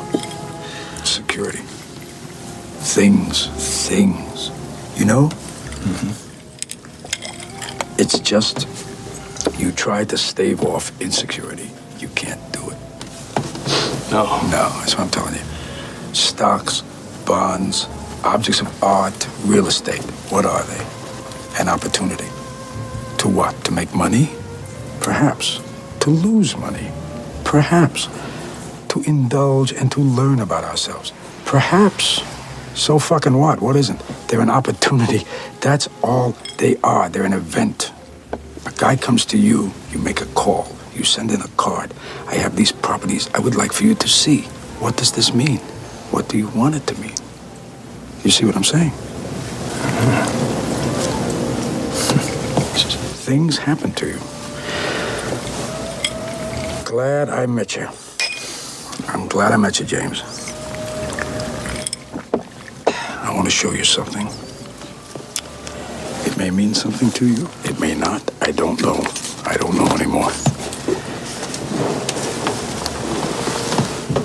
Security. Things. You know? Mm-hmm. It's just you try to stave off insecurity. You can't do it. No. No, that's what I'm telling you. Stocks, bonds, objects of art, real estate. What are they? An opportunity. To what? To make money? Perhaps. To lose money? Perhaps. To indulge and to learn about ourselves? Perhaps. So fucking what? What isn't? They're an opportunity. That's all they are. They're an event. A guy comes to you, you make a call, you send in a card. I have these properties I would like for you to see. What does this mean? What do you want it to mean? You see what I'm saying? Things happen to you. Glad I met you. I'm glad I met you, James. I want to show you something. It may mean something to you. It may not. I don't know. I don't know anymore.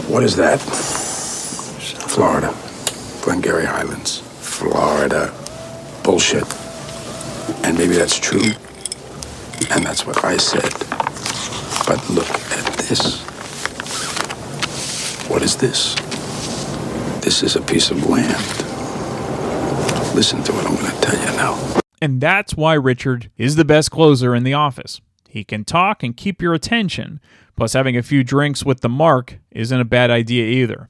What is that? Florida. Glengarry Highlands. Florida. Bullshit. And maybe that's true. And that's what I said. But look at this. What is this? This is a piece of land. Listen to what I'm going to tell you now. And that's why Richard is the best closer in the office. He can talk and keep your attention. Plus, having a few drinks with the mark isn't a bad idea either.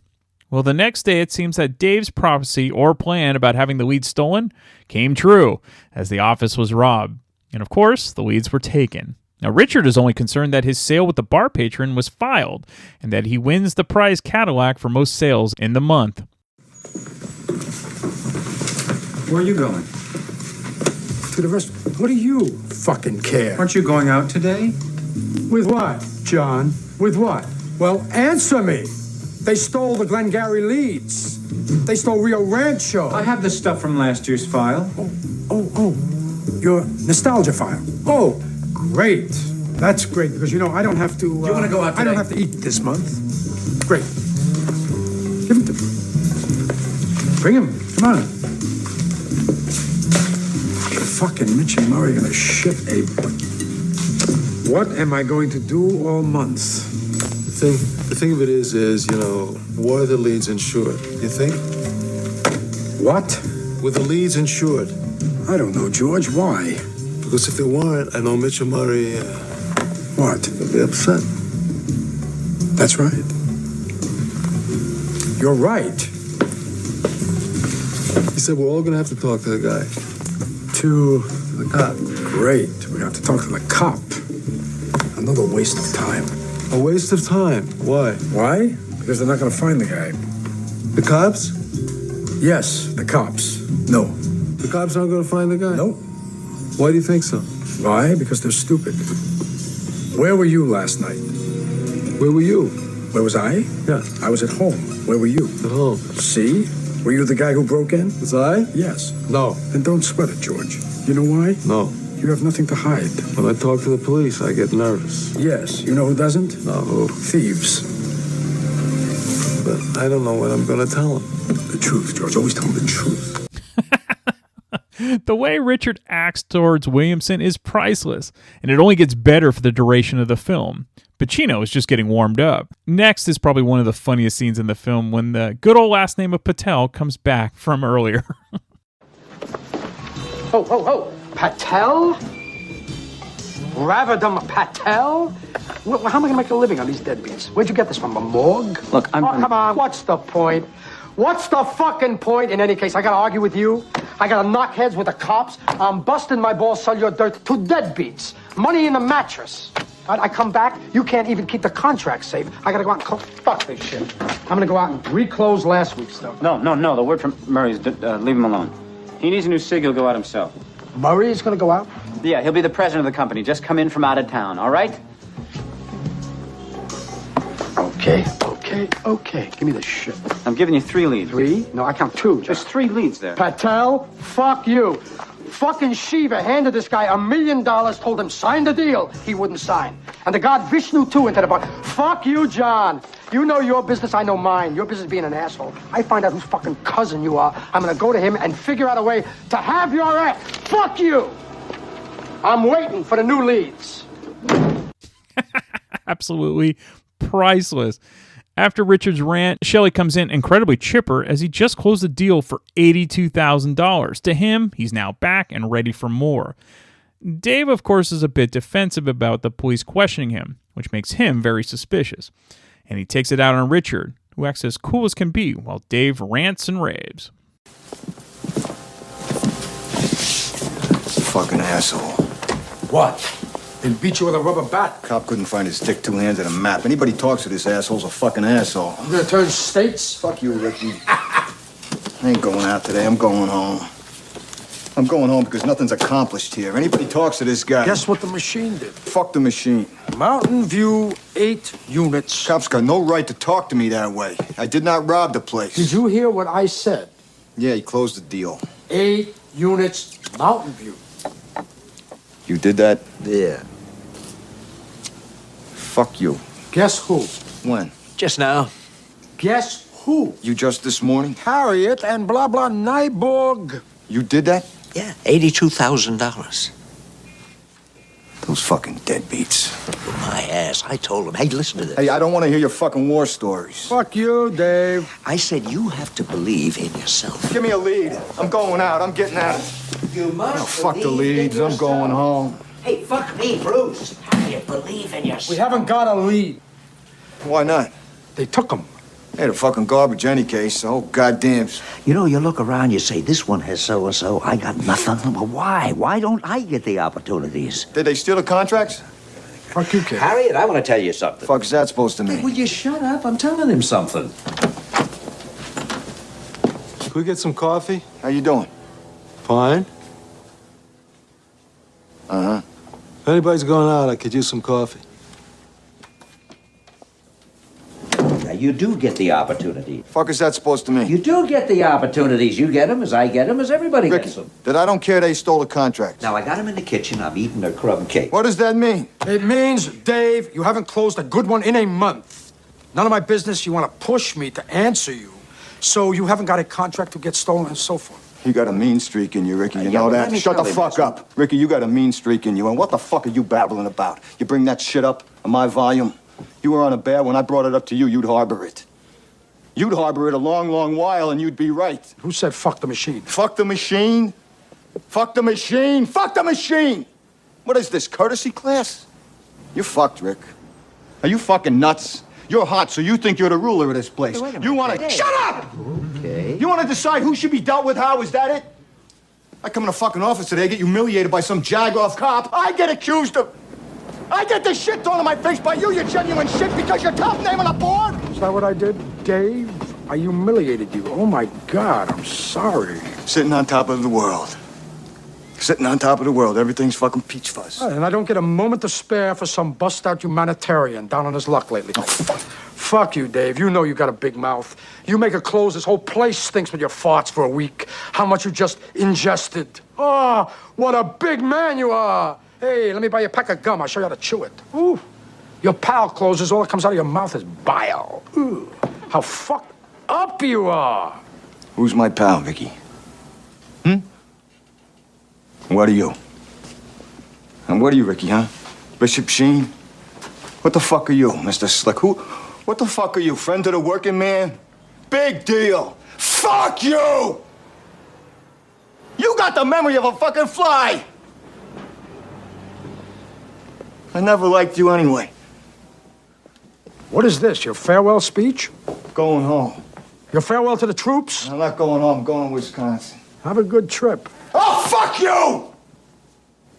Well, the next day, it seems that Dave's prophecy or plan about having the weed stolen came true, as the office was robbed. And of course, the weeds were taken. Now, Richard is only concerned that his sale with the bar patron was filed, and that he wins the prize Cadillac for most sales in the month. Where are you going? To the restaurant. What do you fucking care? Aren't you going out today? With what, John? With what? Well, answer me. They stole the Glengarry leads. They stole Rio Rancho. I have the stuff from last year's file. Oh. Your nostalgia file. Oh, great. That's great, because, you know, I don't have to... you want to go out today? I don't have to eat this month. Great. Give him to me. Bring him. Come on. Fucking Mitch and Murray gonna ship a... What am I going to do all month? The thing of it is, you know, were the leads insured? You think? What? Were the leads insured? I don't know, George. Why? Because if they weren't, I know Mitch and Murray... What? They'll be upset. That's right. You're right. He said we're all gonna have to talk to the guy. To the cop. Great. We have to talk to the cop. Another waste of time. A waste of time. Why? Why? Because they're not going to find the guy. The cops? Yes, the cops. No. The cops aren't gonna find the guy? No. Why do you think so? Why? Because they're stupid. Where were you last night? Where were you? Where was I? Yeah. I was at home. Where were you? At home. See? Were you the guy who broke in? Was I? Yes. No. Then don't sweat it, George. You know why? No. You have nothing to hide. When I talk to the police, I get nervous. Yes. You know who doesn't? No, who? Thieves. But I don't know what I'm gonna tell them. The truth, George. Always tell them the truth. The way Richard acts towards Williamson is priceless, and it only gets better for the duration of the film. Pacino is just getting warmed up. Next is probably one of the funniest scenes in the film when the good old last name of Patel comes back from earlier. Oh, Patel? Ravadam Patel? How am I going to make a living on these deadbeats? Where'd you get this from, a morgue? Look, come on, what's the point? What's the fucking point? In any case, I gotta argue with you. I gotta knock heads with the cops. I'm busting my balls, sell your dirt to deadbeats. Money in the mattress. I come back, you can't even keep the contract safe. I gotta go out and fuck this shit. I'm gonna go out and reclose last week's stuff. No. The word from Murray is leave him alone. He needs a new cig, he'll go out himself. Murray is gonna go out? Yeah, he'll be the president of the company. Just come in from out of town, all right? Okay. Give me the shit. I'm giving you 3 leads. 3? No, I count 2. There's 3 leads there. Patel, fuck you. Fucking Shiva handed this guy $1 million, told him sign the deal. He wouldn't sign. And the god Vishnu too into the bar. Fuck you, John. You know your business, I know mine. Your business being an asshole. I find out whose fucking cousin you are. I'm gonna go to him and figure out a way to have your ass. Fuck you. I'm waiting for the new leads. Absolutely priceless. After Richard's rant, Shelley comes in incredibly chipper as he just closed the deal for $82,000. To him, he's now back and ready for more. Dave, of course, is a bit defensive about the police questioning him, which makes him very suspicious. And he takes it out on Richard, who acts as cool as can be while Dave rants and raves. Fucking asshole. What? They beat you with a rubber bat. Cop couldn't find his dick 2 hands on a map. Anybody talks to this asshole's a fucking asshole. I'm gonna turn states? Fuck you, Ricky. I ain't going out today. I'm going home. I'm going home because nothing's accomplished here. Anybody talks to this guy. Guess what the machine did? Fuck the machine. Mountain View, 8 units. Cops got no right to talk to me that way. I did not rob the place. Did you hear what I said? Yeah, he closed the deal. 8 units, Mountain View. You did that? Yeah. Fuck you. Guess who? When? Just now. Guess who? You just this morning? Harriet and blah blah Nyborg. You did that? Yeah, $82,000. Those fucking deadbeats. My ass. I told him, hey, listen to this. Hey, I don't want to hear your fucking war stories. Fuck you, Dave. I said you have to believe in yourself. Give me a lead. I'm going out. I'm getting out. You must Oh, fuck the leads. I'm going home. Hey, fuck me, Bruce. How do you believe in yourself? We haven't got a lead. Why not? They took him. Hey, the fucking garbage any case. Oh, goddamn. You know, you look around, you say, this one has so-and-so, I got nothing. Well, why? Why don't I get the opportunities? Did they steal the contracts? Fuck you, kid. Harriet, I want to tell you something. The fuck is that supposed to mean? Will you shut up? I'm telling him something. Can we get some coffee? How you doing? Fine. Uh-huh. If anybody's going out, I could use some coffee. Now, you do get the opportunity. Fuck is that supposed to mean? You do get the opportunities. You get them as I get them, as everybody Ricky, gets them. that I don't care they stole the contracts. Now, I got them in the kitchen. I'm eating their crumb cake. What does that mean? It means, Dave, you haven't closed a good one in a month. None of my business. You want to push me to answer you. So you haven't got a contract to get stolen and so forth. You got a mean streak in you, Ricky. You yeah, know well, let that? me Shut the tell him fuck up. Ricky, you got a mean streak in you. And what the fuck are you babbling about? You bring that shit up on my volume? You were on a bear. When I brought it up to you, you'd harbor it. You'd harbor it a long, long while, and you'd be right. Who said fuck the machine? Fuck the machine? Fuck the machine? Fuck the machine! What is this, courtesy class? You're fucked, Rick. Are you fucking nuts? You're hot, so you think you're the ruler of this place. Wait a minute. You want to... Hey. Shut up! Okay. You want to decide who should be dealt with how? Is that it? I come in the fucking office today, get humiliated by some jag-off cop. I get accused of... I get this shit thrown in my face by you genuine shit, because you're top name on the board. Is that what I did, Dave? I humiliated you. Oh, my God, I'm sorry. Sitting on top of the world. Sitting on top of the world. Everything's fucking peach fuzz. And I don't get a moment to spare for some bust-out humanitarian down on his luck lately. Oh, fuck you, Dave. You know you got a big mouth. You make it close, this whole place stinks with your farts for a week. How much you just ingested. Oh, what a big man you are. Hey, let me buy you a pack of gum. I'll show you how to chew it. Ooh. Your pal closes, all that comes out of your mouth is bile. Ooh. How fucked up you are. Who's my pal, Vicky? What are you? And what are you, Ricky, huh? Bishop Sheen? What the fuck are you, Mr. Slick? What the fuck are you, friend of the working man? Big deal. Fuck you! You got the memory of a fucking fly! I never liked you anyway. What is this, your farewell speech? Going home. Your farewell to the troops? I'm not going home. I'm going to Wisconsin. Have a good trip. Oh, fuck you!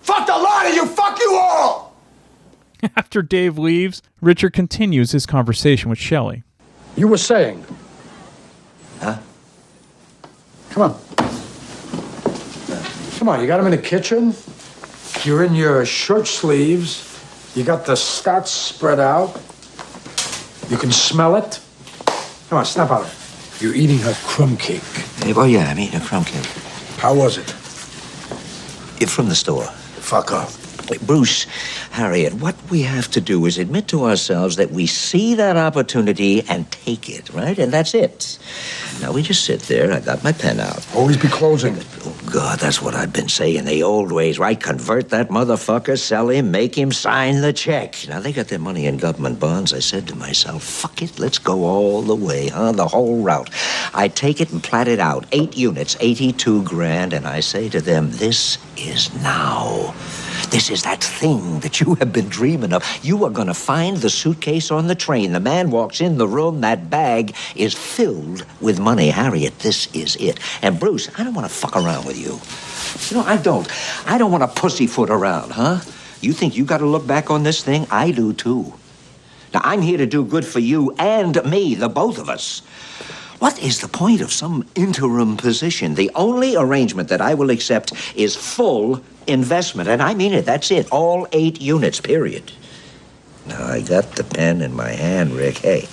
Fuck the lot of you! Fuck you all! After Dave leaves, Richard continues his conversation with Shelley. You were saying? Huh? Come on. Come on, you got him in the kitchen? You're in your shirt sleeves. You got the stats spread out. You can smell it. Come on, snap out of it. You're eating her crumb cake. Oh, yeah, I'm eating a crumb cake. How was it? From the store. Fuck up. Bruce, Harriet, what we have to do is admit to ourselves that we see that opportunity and take it, right? And that's it. Now, we just sit there. I got my pen out. Always be closing. Oh, God, that's what I've been saying the old ways, right? Convert that motherfucker, sell him, make him sign the check. Now, they got their money in government bonds. I said to myself, fuck it, let's go all the way, huh? The whole route. I take it and plat it out. 8 units, 82 grand, and I say to them, this is now. This is that thing that you have been dreaming of. You are going to find the suitcase on the train. The man walks in the room. That bag is filled with money. Harriet, this is it. And Bruce, I don't want to fuck around with you. You know, I don't. I don't want to pussyfoot around, huh? You think you got to look back on this thing? I do, too. Now, I'm here to do good for you and me, the both of us. What is the point of some interim position? The only arrangement that I will accept is full investment, and I mean it. That's it. All 8 units, period. Now, I got the pen in my hand, Rick. Hey,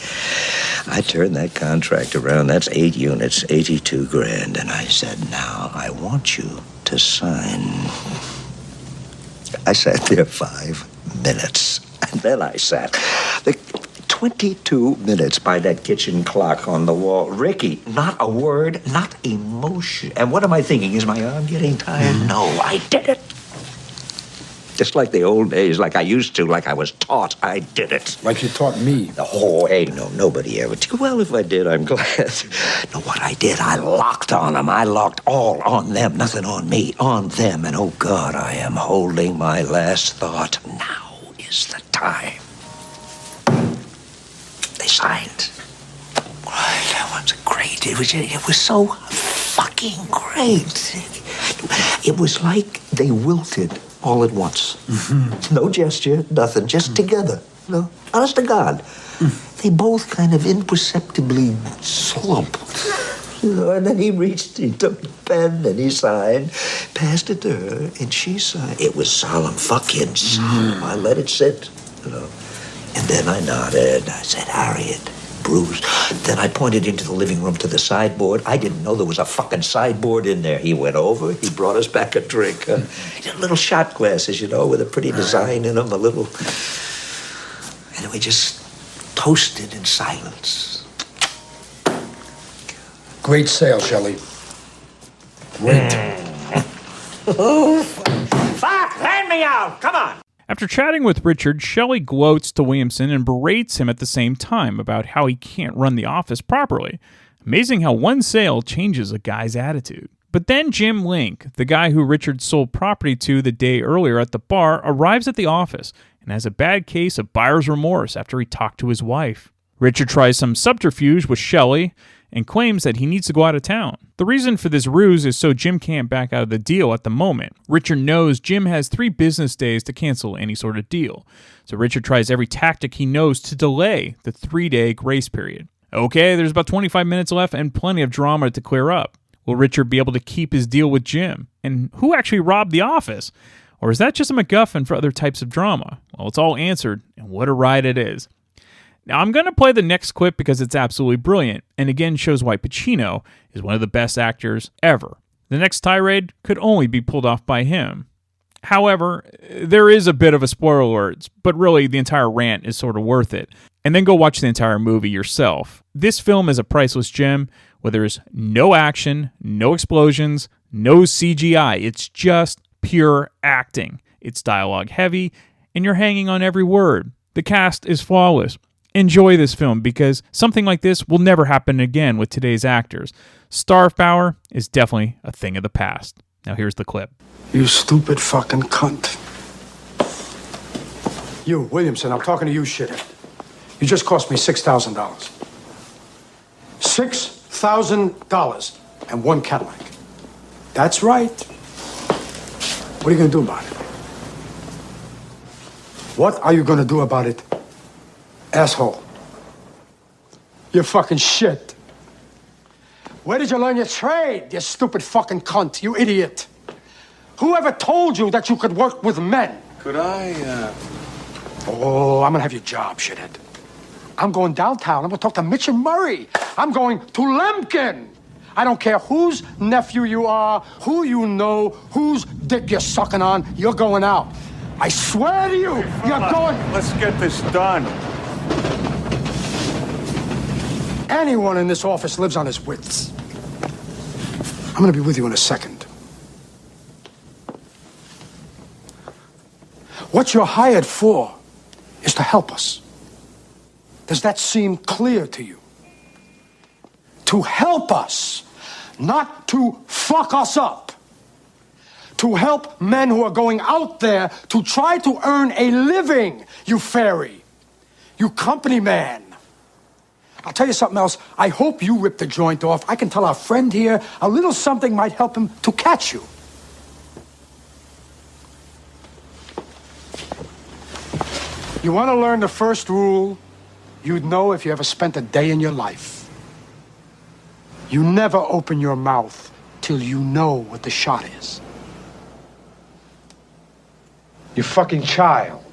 I turned that contract around. That's 8 units, 82 grand. And I said, now, I want you to sign. I sat there 5 minutes, and then I sat. 22 minutes by that kitchen clock on the wall. Ricky, not a word, not emotion. And what am I thinking? Is my arm getting tired? No, I did it. Just like the old days, like I used to, like I was taught, I did it. Like you taught me. Oh, hey, no, nobody ever. Well, if I did, I'm glad. No, what I did, I locked on them. I locked all on them, nothing on me, on them. And oh, God, I am holding my last thought. Now is the time. They signed. That was great. It was so fucking great. It was like they wilted all at once. Mm-hmm. No gesture, nothing, just together. No, honest to God. They both kind of imperceptibly slumped. You know, and then he took the pen and he signed, passed it to her, and she signed. It was solemn, fucking solemn. I let it sit, you know. And then I nodded. I said, Harriet, Bruce. Then I pointed into the living room to the sideboard. I didn't know there was a fucking sideboard in there. He went over. He brought us back a drink. Little shot glasses, you know, with a pretty design in them, a little. And we just toasted in silence. Great sale, Shelley. Great. Oh, fuck! Hand me out! Come on! After chatting with Richard, Shelley gloats to Williamson and berates him at the same time about how he can't run the office properly. Amazing how one sale changes a guy's attitude. But then Jim Link, the guy who Richard sold property to the day earlier at the bar, arrives at the office and has a bad case of buyer's remorse after he talked to his wife. Richard tries some subterfuge with Shelley and claims that he needs to go out of town. The reason for this ruse is so Jim can't back out of the deal at the moment. Richard knows Jim has 3 business days to cancel any sort of deal, so Richard tries every tactic he knows to delay the 3-day grace period. Okay, there's about 25 minutes left and plenty of drama to clear up. Will Richard be able to keep his deal with Jim? And who actually robbed the office? Or is that just a MacGuffin for other types of drama? Well, it's all answered, and what a ride it is. Now, I'm going to play the next clip because it's absolutely brilliant, and again shows why Pacino is one of the best actors ever. The next tirade could only be pulled off by him. However, there is a bit of a spoiler alert, but really the entire rant is sort of worth it. And then go watch the entire movie yourself. This film is a priceless gem where there's no action, no explosions, no CGI. It's just pure acting. It's dialogue heavy, and you're hanging on every word. The cast is flawless. Enjoy this film because something like this will never happen again with today's actors. Star power is definitely a thing of the past. Now here's the clip. You stupid fucking cunt. You, Williamson, I'm talking to you, shithead. You just cost me $6,000. $6,000 and 1 Cadillac. That's right. What are you gonna do about it? What are you gonna do about it, asshole? You fucking shit. Where did you learn your trade, you stupid fucking cunt, you idiot? Whoever told you that you could work with men? Could I, Oh, I'm gonna have your job, shithead. I'm going downtown. I'm gonna talk to Mitch and Murray. I'm going to Lemkin. I don't care whose nephew you are, who you know, whose dick you're sucking on, you're going out. I swear to you, you're going... Let's get this done. Anyone in this office lives on his wits. I'm gonna be with you in a second. What you're hired for is to help us. Does that seem clear to you? To help us, not to fuck us up. To help men who are going out there to try to earn a living, you fairy. You company man. I'll tell you something else. I hope you rip the joint off. I can tell our friend here a little something might help him to catch you. You want to learn the first rule you'd know if you ever spent a day in your life? You never open your mouth till you know what the shot is. You fucking child.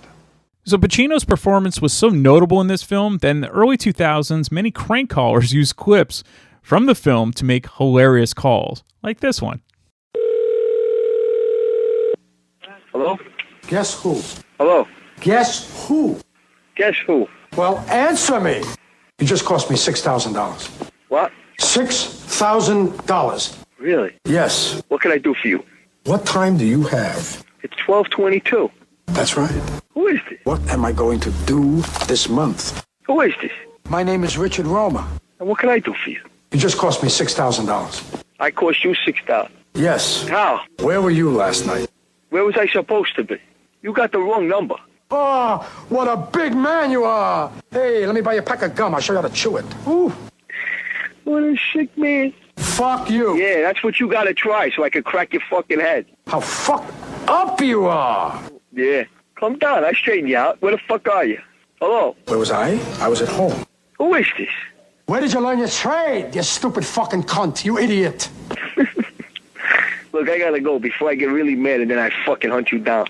So Pacino's performance was so notable in this film that in the early 2000s, many crank callers used clips from the film to make hilarious calls, like this one. Hello? Guess who? Hello? Guess who? Guess who? Well, answer me. You just cost me $6,000. What? $6,000. Really? Yes. What can I do for you? What time do you have? It's 12:22. That's right. Who is this? What am I going to do this month? Who is this? My name is Richard Roma. And what can I do for you? You just cost me $6,000. I cost you $6,000. Yes. How? Where were you last night? Where was I supposed to be? You got the wrong number. Oh, what a big man you are. Hey, let me buy you a pack of gum. I'll show you how to chew it. Ooh. What a sick man. Fuck you. Yeah, that's what you gotta try so I can crack your fucking head. How fucked up you are. Yeah. Calm down. I straighten you out. Where the fuck are you? Hello? Where was I? I was at home. Who is this? Where did you learn your trade, you stupid fucking cunt, you idiot? Look, I gotta go before I get really mad and then I fucking hunt you down.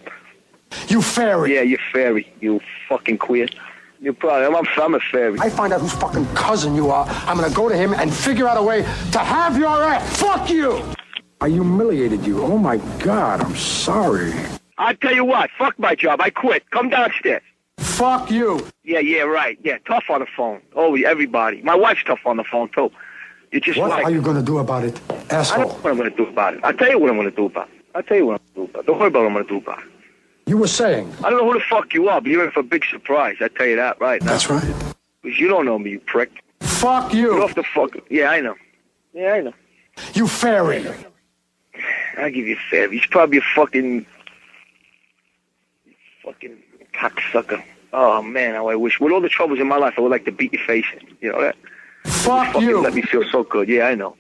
You fairy. Yeah, you fairy. You fucking queer. You're probably... I'm a fairy. I find out whose fucking cousin you are. I'm gonna go to him and figure out a way to have your ass. Fuck you! I humiliated you. Oh my God, I'm sorry. I'll tell you what. Fuck my job. I quit. Come downstairs. Fuck you. Yeah, right. Yeah, tough on the phone. Oh, everybody. My wife's tough on the phone, too. You just what are you gonna do about it, asshole? I don't know what I'm gonna do about it. I'll tell you what I'm gonna do about it. Don't worry about what I'm gonna do about it. You were saying? I don't know who the fuck you are, but you're in for a big surprise. I tell you that right now. That's right. Because you don't know me, you prick. Fuck you. Get off the fuck... Yeah, I know. You fairy. I'll give you a fairy. He's probably a fucking cocksucker. Oh, man, how I wish. With all the troubles in my life, I would like to beat your face in. You know that? Fuck you. Let me feel so good. Yeah, I know.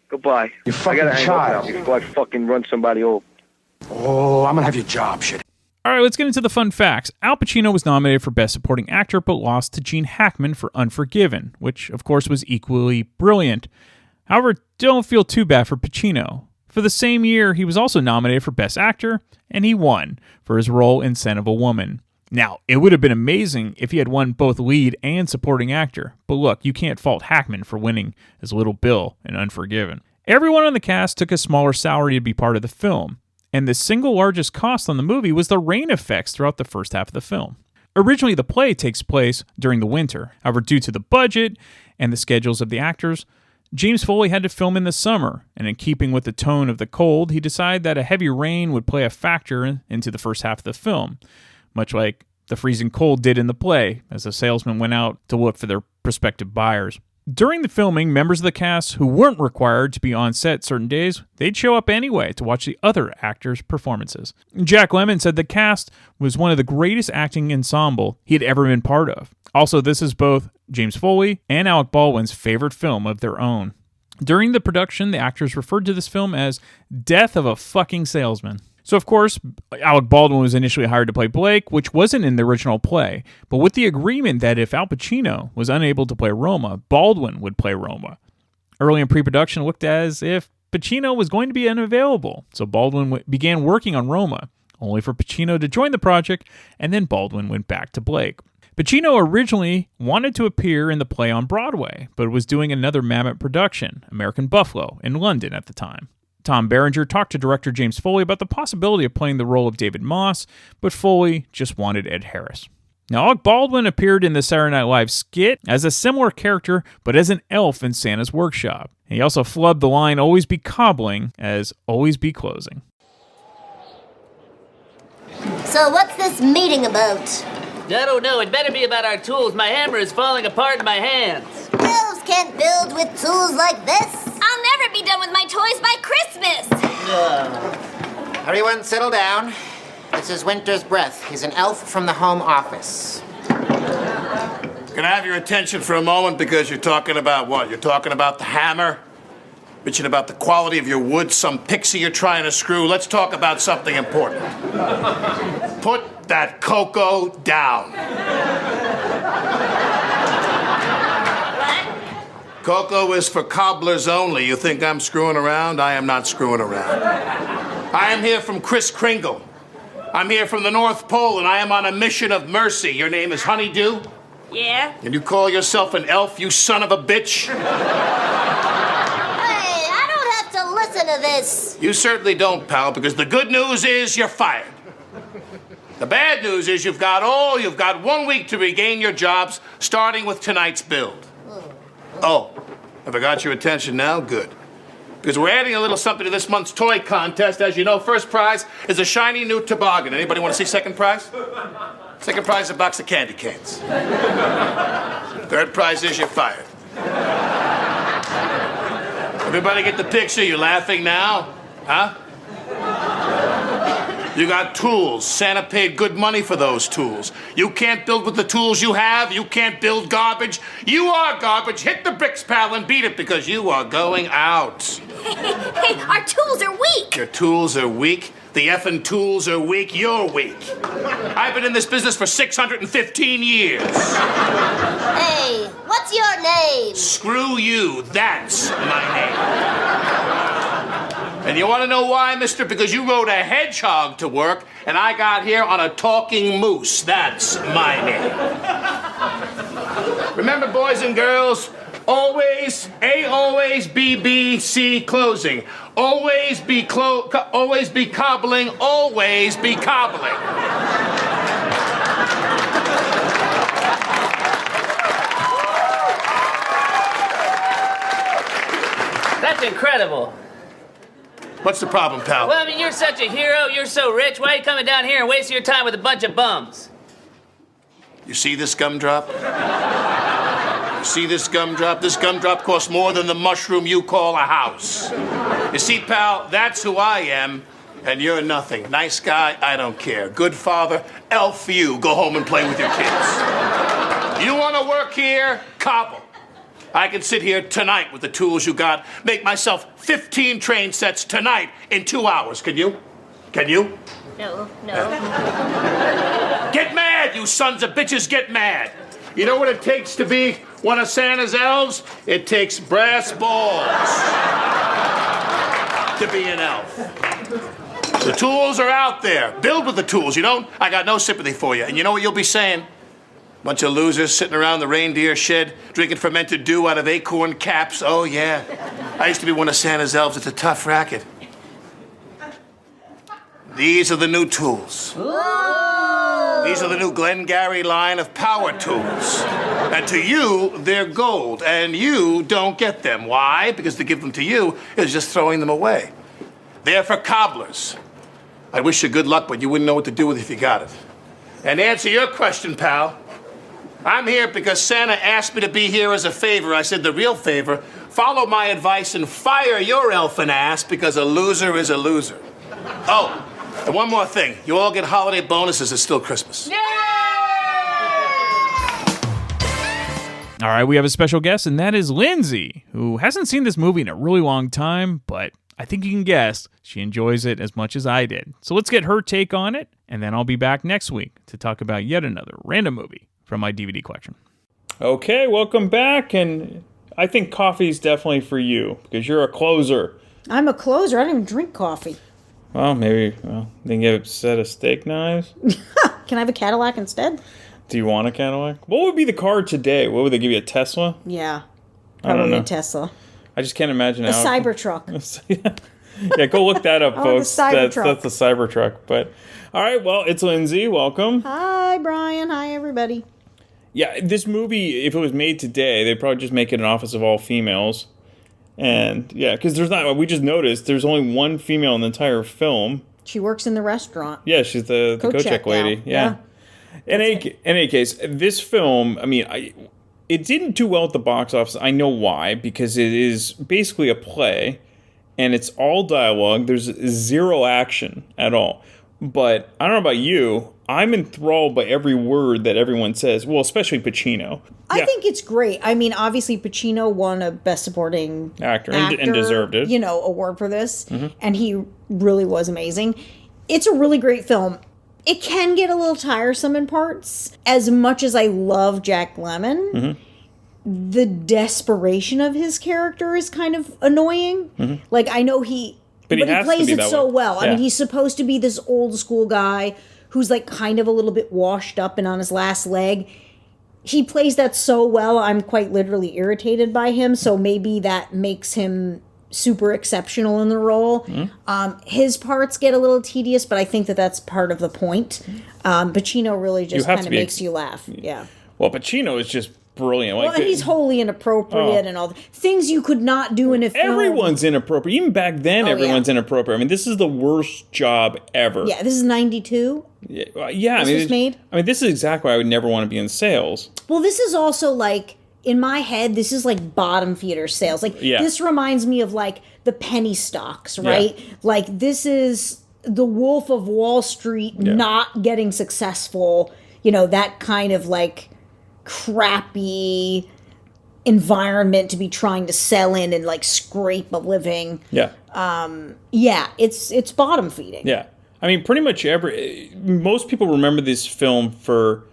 Goodbye. You fucking I gotta hang child. up now before I fucking run somebody over. Oh, I'm gonna have your job, shit. All right, let's get into the fun facts. Al Pacino was nominated for Best Supporting Actor, but lost to Gene Hackman for Unforgiven, which, of course, was equally brilliant. However, don't feel too bad for Pacino. For the same year, he was also nominated for Best Actor, and he won for his role in Scent of a Woman. Now, it would have been amazing if he had won both lead and supporting actor, but look, you can't fault Hackman for winning as Little Bill in Unforgiven. Everyone on the cast took a smaller salary to be part of the film, and the single largest cost on the movie was the rain effects throughout the first half of the film. Originally, the play takes place during the winter. However, due to the budget and the schedules of the actors, James Foley had to film in the summer, and in keeping with the tone of the cold, he decided that a heavy rain would play a factor into the first half of the film, much like the freezing cold did in the play, as the salesmen went out to look for their prospective buyers. During the filming, members of the cast who weren't required to be on set certain days, they'd show up anyway to watch the other actors' performances. Jack Lemmon said the cast was one of the greatest acting ensemble he had ever been part of. Also, this is both James Foley and Alec Baldwin's favorite film of their own. During the production, the actors referred to this film as Death of a Fucking Salesman. So, of course, Alec Baldwin was initially hired to play Blake, which wasn't in the original play, but with the agreement that if Al Pacino was unable to play Roma, Baldwin would play Roma. Early in pre-production, it looked as if Pacino was going to be unavailable, so Baldwin began working on Roma, only for Pacino to join the project, and then Baldwin went back to Blake. Pacino originally wanted to appear in the play on Broadway, but was doing another mammoth production, American Buffalo, in London at the time. Tom Berenger talked to director James Foley about the possibility of playing the role of David Moss, but Foley just wanted Ed Harris. Now, Alec Baldwin appeared in the Saturday Night Live skit as a similar character, but as an elf in Santa's workshop. He also flubbed the line "always be cobbling" as "always be closing." So what's this meeting about? I don't know. It better be about our tools. My hammer is falling apart in my hands. Elves can't build with tools like this. I'll never be done with my toys by Christmas. Everyone settle down. This is Winter's Breath. He's an elf from the home office. Can I have your attention for a moment because you're talking about what? You're talking about the hammer? Bitching about the quality of your wood, some pixie you're trying to screw. Let's talk about something important. Put that cocoa down. Cocoa is for cobblers only. You think I'm screwing around? I am not screwing around. I am here from Kris Kringle. I'm here from the North Pole, and I am on a mission of mercy. Your name is Honeydew? Yeah? And you call yourself an elf, you son of a bitch? Hey, I don't have to listen to this. You certainly don't, pal, because the good news is you're fired. The bad news is you've got 1 week to regain your jobs, starting with tonight's build. Oh, have I got your attention now? Good. Because we're adding a little something to this month's toy contest. As you know, first prize is a shiny new toboggan. Anybody want to see second prize? Second prize is a box of candy canes. Third prize is you're fired. Everybody get the picture? You laughing now? Huh? You got tools. Santa paid good money for those tools. You can't build with the tools you have. You can't build garbage. You are garbage. Hit the bricks, pal, and beat it because you are going out. Hey, our tools are weak. Your tools are weak. The effing tools are weak. You're weak. I've been in this business for 615 years. Hey, what's your name? Screw you. That's my name. And you want to know why, mister? Because you rode a hedgehog to work, and I got here on a talking moose. That's my name. Remember, boys and girls, always, A always, B, B, C, closing. Always be always be cobbling, always be cobbling. That's incredible. What's the problem, pal? Well, I mean, you're such a hero, you're so rich. Why are you coming down here and wasting your time with a bunch of bums? You see this gumdrop? You see this gumdrop? This gumdrop costs more than the mushroom you call a house. You see, pal, that's who I am, And you're nothing. Nice guy, I don't care. Good father, elf for you. Go home and play with your kids. You want to work here? Cobble. I can sit here tonight with the tools you got, make myself 15 train sets tonight in 2 hours. Can you? Can you? No. Get mad, you sons of bitches, get mad. You know what it takes to be one of Santa's elves? It takes brass balls to be an elf. The tools are out there. Build with the tools. You don't? I got no sympathy for you. And you know what you'll be saying? Bunch of losers sitting around the reindeer shed, drinking fermented dew out of acorn caps. Oh, yeah. I used to be one of Santa's elves. It's a tough racket. These are the new tools. Whoa. These are the new Glengarry line of power tools. And to you, they're gold, and you don't get them. Why? Because to give them to you is just throwing them away. They're for cobblers. I wish you good luck, but you wouldn't know what to do with it if you got it. And to answer your question, pal, I'm here because Santa asked me to be here as a favor. I said the real favor, follow my advice and fire your elfin ass because a loser is a loser. Oh, and one more thing. You all get holiday bonuses. It's still Christmas. All right, we have a special guest, and that is Lindsay, who hasn't seen this movie in a really long time, but I think you can guess she enjoys it as much as I did. So let's get her take on it, and then I'll be back next week to talk about yet another random movie from my DVD collection. Okay, welcome back, and I think coffee's definitely for you, because you're a closer. I'm a closer. I don't even drink coffee. Well, maybe, then get a set of steak knives. Can I have a Cadillac instead? Do you want a Cadillac? What would be the car today? What would they give you, a Tesla? Yeah. I don't Probably know. a Tesla. I just can't imagine A how. Cybertruck. Yeah, go look that up, folks. The That's Cybertruck. the Cybertruck. But all right, well, it's Lindsay. Welcome. Hi, Brian. Hi, everybody. Yeah, this movie, if it was made today, they'd probably just make it an office of all females. And yeah, because there's not. We just noticed there's only one female in the entire film. She works in the restaurant. Yeah, she's the Kochek lady. gal. Yeah. In any case, this film, I mean, it didn't do well at the box office. I know why, because it is basically a play, and it's all dialogue. There's zero action at all. But I don't know about you, I'm enthralled by every word that everyone says. Well, especially Pacino. I think it's great. I mean, obviously, Pacino won a Best Supporting Actor and deserved it. Award for this, and he really was amazing. It's a really great film. It can get a little tiresome in parts. As much as I love Jack Lemmon, the desperation of his character is kind of annoying. Like, I know but he plays it so well. Yeah. I mean, he's supposed to be this old school guy who's like kind of a little bit washed up and on his last leg. He plays that so well, I'm quite literally irritated by him. So maybe that makes him super exceptional in the role. His parts get a little tedious, but I think that's part of the point. Pacino really just kind of makes you laugh. Yeah. Well, Pacino is just brilliant. Well, he's wholly inappropriate and all the things you could not do in a film. Everyone's inappropriate. Even back then, everyone's inappropriate. I mean, this is the worst job ever. Yeah, this is 92. Yeah. This was made? I mean, this is exactly why I would never want to be in sales. Well, this is also like, in my head, this is like bottom feeder sales. Like, this reminds me of like the penny stocks, right? Yeah. Like, this is the Wolf of Wall Street not getting successful. That kind of like crappy environment to be trying to sell in and like scrape a living. Yeah. It's bottom feeding. Yeah. I mean, pretty much most people remember this film for,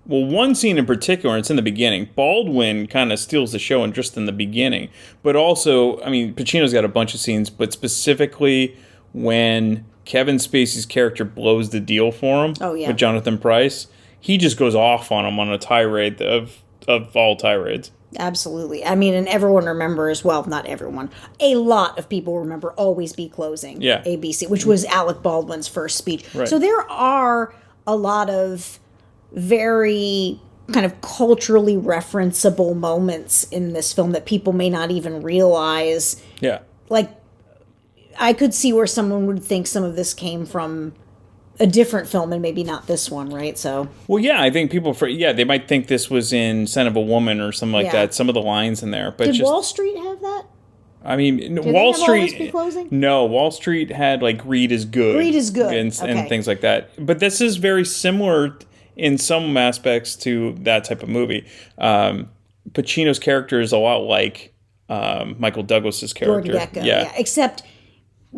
well, one scene in particular, and it's in the beginning. Baldwin kind of steals the show and just in the beginning. But also, I mean, Pacino's got a bunch of scenes, but specifically when Kevin Spacey's character blows the deal for him with Jonathan Pryce, he just goes off on him on a tirade of all tirades. Absolutely. I mean, and everyone remembers, well, not everyone, a lot of people remember Always Be Closing, ABC, which was Alec Baldwin's first speech. Right. So there are a lot of very kind of culturally referenceable moments in this film that people may not even realize. Yeah. Like, I could see where someone would think some of this came from a different film and maybe not this one, right? So, well, yeah, I think people they might think this was in Son of a Woman or something like that. Some of the lines in there, but did Wall Street have that? I mean, Did Wall they have Always Be Street. Closing? No, Wall Street had like Greed is Good. Greed is Good. And Okay. things like that. But this is very similar in some aspects to that type of movie. Pacino's character is a lot like Michael Douglas's character. Gordon Gekko. Yeah. Except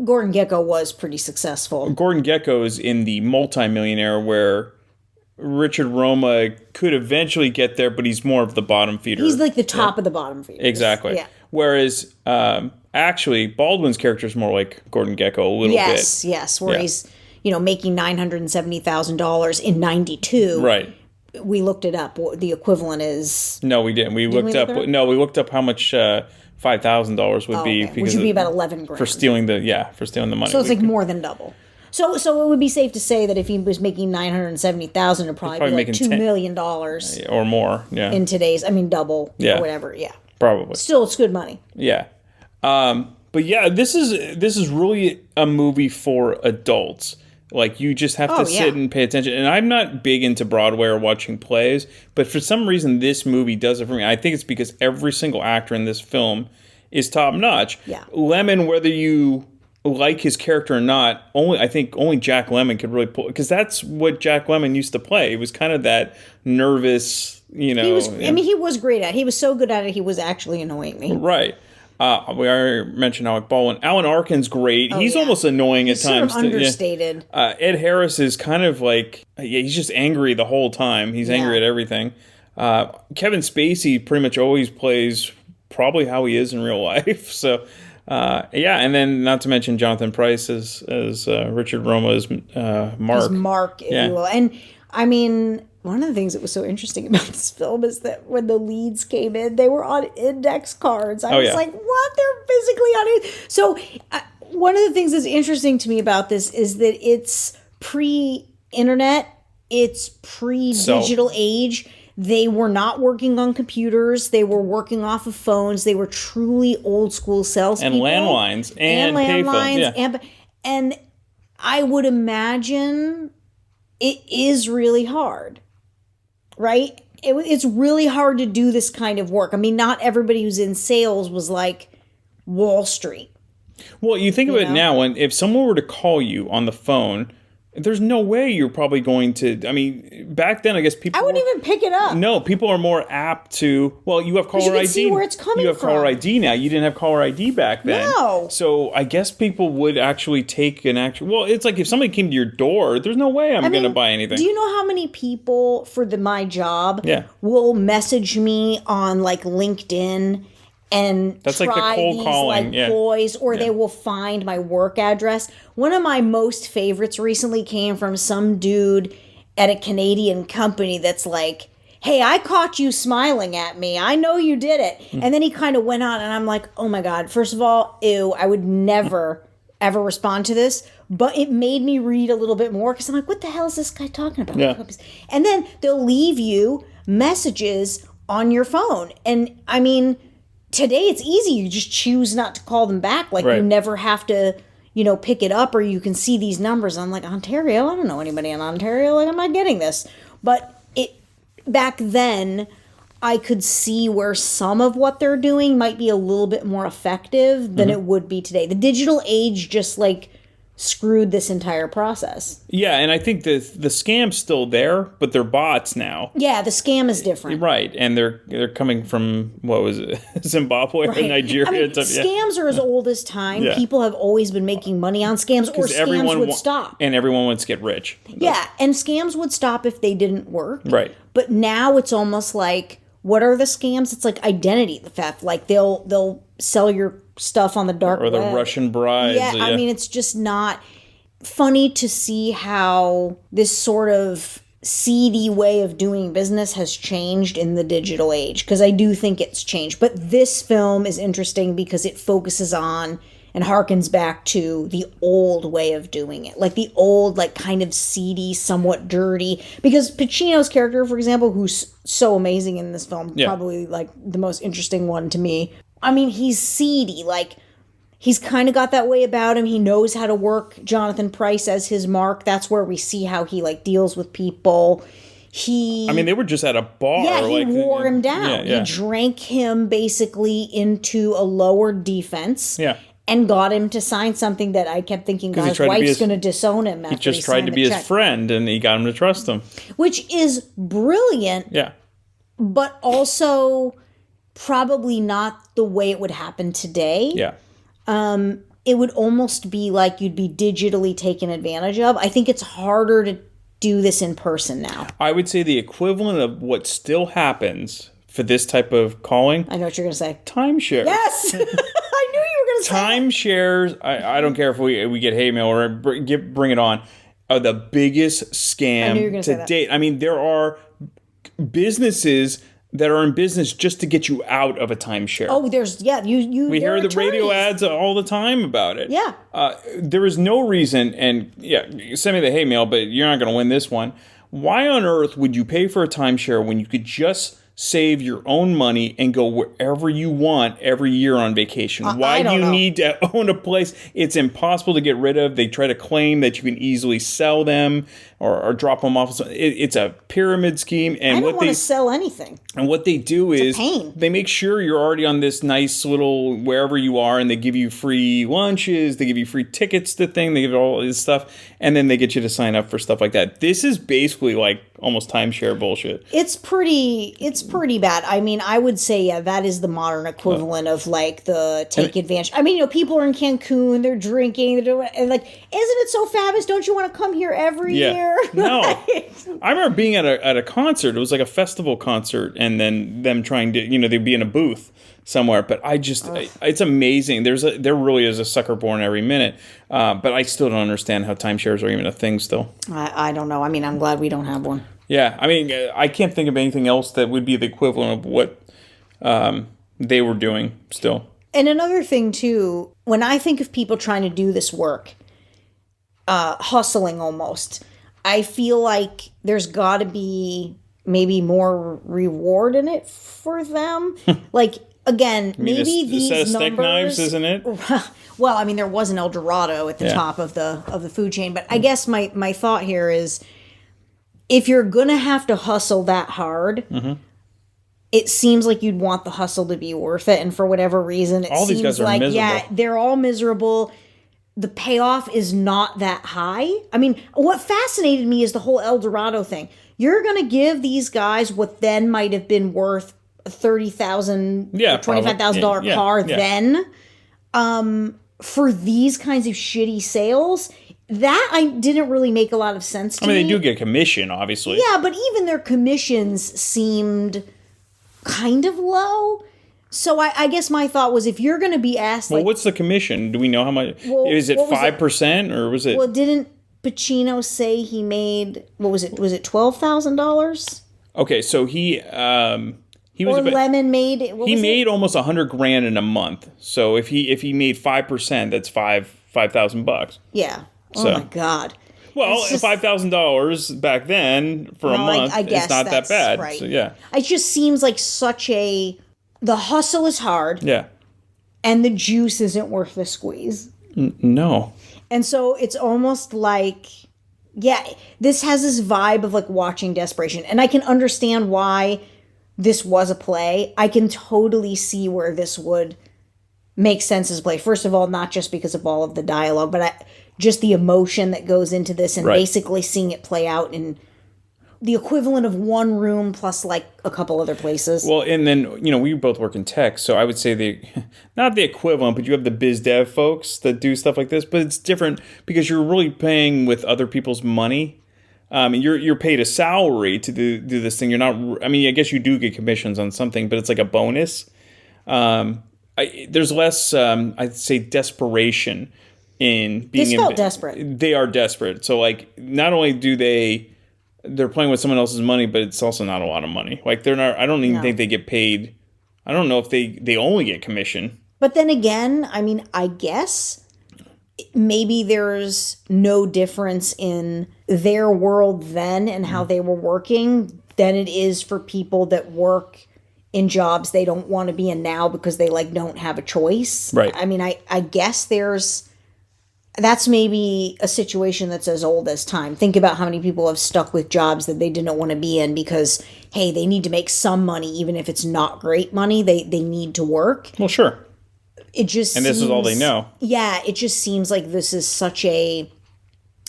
Gordon Gekko was pretty successful. Gordon Gekko is in the multimillionaire where Richard Roma could eventually get there, but he's more of the bottom feeder. He's like the top of the bottom feeder. Exactly. Yeah. Whereas, actually, Baldwin's character is more like Gordon Gekko a little bit. Yes, where he's, making $970,000 in 92. Right. We looked it up. What the equivalent is. No, we didn't. We looked up. No, we looked up how much $5,000 would be. Okay. Which would be about $11,000 for stealing the money. So it's like more than double. So it would be safe to say that if he was making $970,000, it'd probably be like $2 million or more. Yeah. In today's, double or whatever. Yeah. Probably. Still, it's good money. Yeah. But yeah, this is really a movie for adults. Like, you just have to sit and pay attention. And I'm not big into Broadway or watching plays, but for some reason, this movie does it for me. I think it's because every single actor in this film is top notch. Yeah. Lemmon, whether you like his character or not, I think only Jack Lemmon could really pull, because that's what Jack Lemmon used to play. It was kind of that nervous, He was great at it. He was so good at it, he was actually annoying me. Right. We already mentioned Alec Baldwin. Alan Arkin's great. He's almost annoying at times. Sort of understated. Ed Harris is kind of like, he's just angry the whole time. He's angry at everything. Kevin Spacey pretty much always plays probably how he is in real life. So, and then not to mention Jonathan Pryce as Richard Roma as Mark. As Mark, if you will. And one of the things that was so interesting about this film is that when the leads came in, they were on index cards. I was like, what? They're physically on it. So one of the things that's interesting to me about this is that it's pre-internet, it's pre-digital age. They were not working on computers. They were working off of phones. They were truly old school salespeople. And landlines. And payphones. Yeah. And I would imagine it is really hard. Right? It's really hard to do this kind of work. I mean, not everybody who's in sales was like Wall Street. Well, you think of it now, and if someone were to call you on the phone, there's no way you're probably going to. I mean, back then, I guess people. I wouldn't even pick it up. No, people are more apt to. Well, you have caller ID. See where it's coming You have from. caller ID now. You didn't have caller ID back then. No. So I guess people would actually take an actual. Well, it's like if somebody came to your door, there's no way I'm going to buy anything. Do you know how many people for my job will message me on like LinkedIn? And that's try like the cold these calling, ploys, or they will find my work address. One of my most favorites recently came from some dude at a Canadian company that's like, hey, I caught you smiling at me. I know you did it. And then he kind of went on, and I'm like, oh my God, first of all, ew, I would never, ever respond to this. But it made me read a little bit more because I'm like, what the hell is this guy talking about? Yeah. And then they'll leave you messages on your phone. And I mean, today it's easy. You just choose not to call them back. Like you never have to, pick it up, or you can see these numbers. I'm like, Ontario? I don't know anybody in Ontario. Like, I'm not getting this. But back then, I could see where some of what they're doing might be a little bit more effective than it would be today. The digital age just screwed this entire process. Yeah, and I think the scam's still there, but they're bots now. Yeah, the scam is different. Right, and they're coming from, what was it, Zimbabwe or Nigeria? I mean, scams are as old as time. Yeah. People have always been making money on scams, or scams would stop. And everyone wants to get rich. Yeah, and scams would stop if they didn't work. Right. But now it's almost like, what are the scams? It's like identity theft. Like they'll sell your stuff on the dark web. Or the Russian brides. Yeah, I mean, it's just not funny to see how this sort of seedy way of doing business has changed in the digital age, because I do think it's changed. But this film is interesting because it focuses on and harkens back to the old way of doing it. Like the old, kind of seedy, somewhat dirty. Because Pacino's character, for example, who's so amazing in this film, probably the most interesting one to me. I mean, he's seedy. He's kind of got that way about him. He knows how to work Jonathan Pryce as his Mark. That's where we see how he deals with people. He... I mean, they were just at a bar. Yeah, he wore him down. Yeah. He drank him basically into a lower defense. Yeah. And got him to sign something that I kept thinking, God, his wife's going to disown him after he just tried to be his friend, and he got him to trust him. Which is brilliant. Yeah. But also probably not the way it would happen today. Yeah. It would almost be like you'd be digitally taken advantage of. I think it's harder to do this in person now. I would say the equivalent of what still happens for this type of calling. I know what you're going to say. Timeshare. Yes! I knew you were going to say Timeshares, I don't care if we get hate mail or bring it on, are the biggest scam to date. I mean, there are businesses that are in business just to get you out of a timeshare. Oh, we hear the radio ads all the time about it. Yeah. There is no reason, and send me the hate mail, but you're not going to win this one. Why on earth would you pay for a timeshare when you could just save your own money and go wherever you want every year on vacation? Why do you need to own a place it's impossible to get rid of? They try to claim that you can easily sell them or drop them off. It's a pyramid scheme. And I don't want to sell anything. And what they do is they make sure you're already on this nice little wherever you are, and they give you free lunches, they give you free tickets to things, they give you all this stuff, and then they get you to sign up for stuff like that. This is basically like almost timeshare bullshit. It's pretty bad. I mean, I would say, that is the modern equivalent of like the take advantage. I mean, people are in Cancun, they're drinking, they're doing, and like, isn't it so fabulous? Don't you want to come here every year? No. I remember being at a concert. It was like a festival concert, and then them trying to, they'd be in a booth somewhere. But it's amazing. There really is a sucker born every minute. But I still don't understand how timeshares are even a thing still. I don't know. I mean, I'm glad we don't have one. Yeah, I mean, I can't think of anything else that would be the equivalent of what they were doing still. And another thing, too, when I think of people trying to do this work, hustling almost, I feel like there's got to be maybe more reward in it for them. Like, again, maybe these set of numbers... steak knives, isn't it? Well, I mean, there was an El Dorado at the top of the food chain, but I guess my thought here is, if you're going to have to hustle that hard, it seems like you'd want the hustle to be worth it. And for whatever reason, all these guys are miserable. Yeah, they're all miserable. The payoff is not that high. I mean, what fascinated me is the whole El Dorado thing. You're going to give these guys what then might have been worth a $30,000, $25,000 car then for these kinds of shitty sales. That I didn't really make a lot of sense to me. I mean, they do get a commission, obviously. Yeah, but even their commissions seemed kind of low. So I guess my thought was, if you're going to be asked... Well, what's the commission? Do we know how much? Is it 5% or was it... Well, didn't Pacino say he made... What was it? Was it $12,000? Okay, so he was... Or Lemmon made... He made almost $100,000 in a month. So if he made 5%, that's $5,000. Yeah. Oh my God. Well, $5,000 back then for a month, I guess it's not that bad. Right. So, yeah. It just seems like such a... The hustle is hard. Yeah. And the juice isn't worth the squeeze. No. And so it's almost like... Yeah, this has this vibe of like watching Desperation. And I can understand why this was a play. I can totally see where this would make sense as a play. First of all, not just because of all of the dialogue, but just the emotion that goes into this and basically seeing it play out in the equivalent of one room plus like a couple other places. Well, and then, we both work in tech, so I would say not the equivalent, but you have the biz dev folks that do stuff like this, but it's different because you're really paying with other people's money. You're paid a salary to do this thing. You're not, I guess you do get commissions on something, but it's like a bonus. There's less, I'd say, desperation in being... This felt desperate. They are desperate. So, like, not only they're playing with someone else's money, but it's also not a lot of money. Like, they're not... I don't even think they get paid. I don't know if they only get commission. But then again, I guess maybe there's no difference in their world then and how they were working than it is for people that work in jobs they don't want to be in now because they don't have a choice. Right. I guess there's that's maybe a situation that's as old as time. Think about how many people have stuck with jobs that they didn't want to be in because, hey, they need to make some money, even if it's not great money. They need to work. Well, sure. It just and this is all they know. Yeah, it just seems like this is such a...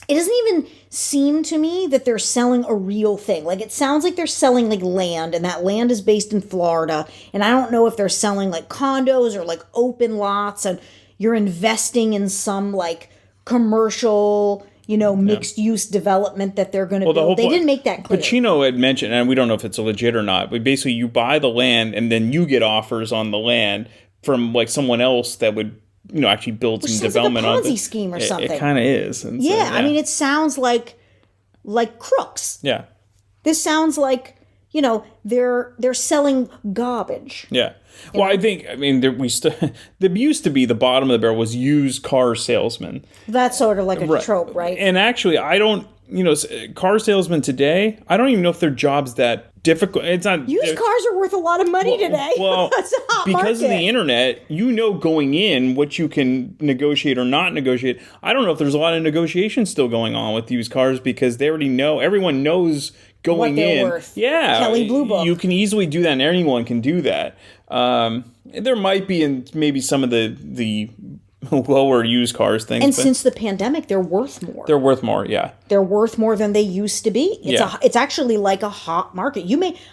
It doesn't even seem to me that they're selling a real thing. Like, it sounds like they're selling, like, land, and that land is based in Florida. And I don't know if they're selling, like, condos or, like, open lots, and you're investing in some, like, commercial, mixed-use development that they're going to build. They didn't make that clear. Pacino had mentioned, and we don't know if it's legit or not, but basically you buy the land, and then you get offers on the land from, like, someone else that would... actually build some development on it. Like a Ponzi scheme or something. It kind of is. And yeah, I mean, it sounds like crooks. Yeah. This sounds like, they're selling garbage. Yeah. Well, I think, there used to be the bottom of the barrel was used car salesman. That's sort of like a trope, right? And actually, I don't, car salesmen today, I don't even know if their job's that difficult. It's not. Used cars are worth a lot of money today. Well, it's a hot because market. of the internet, going in what you can negotiate or not negotiate. I don't know if there's a lot of negotiation still going on with used cars because they already know. Everyone knows going what they're in. Worth. Yeah, Kelly Blue Book. You can easily do that, and anyone can do that. There might be in maybe some of the lower used cars things. And since the pandemic, they're worth more. They're worth more, yeah. They're worth more than they used to be. It's actually like a hot market.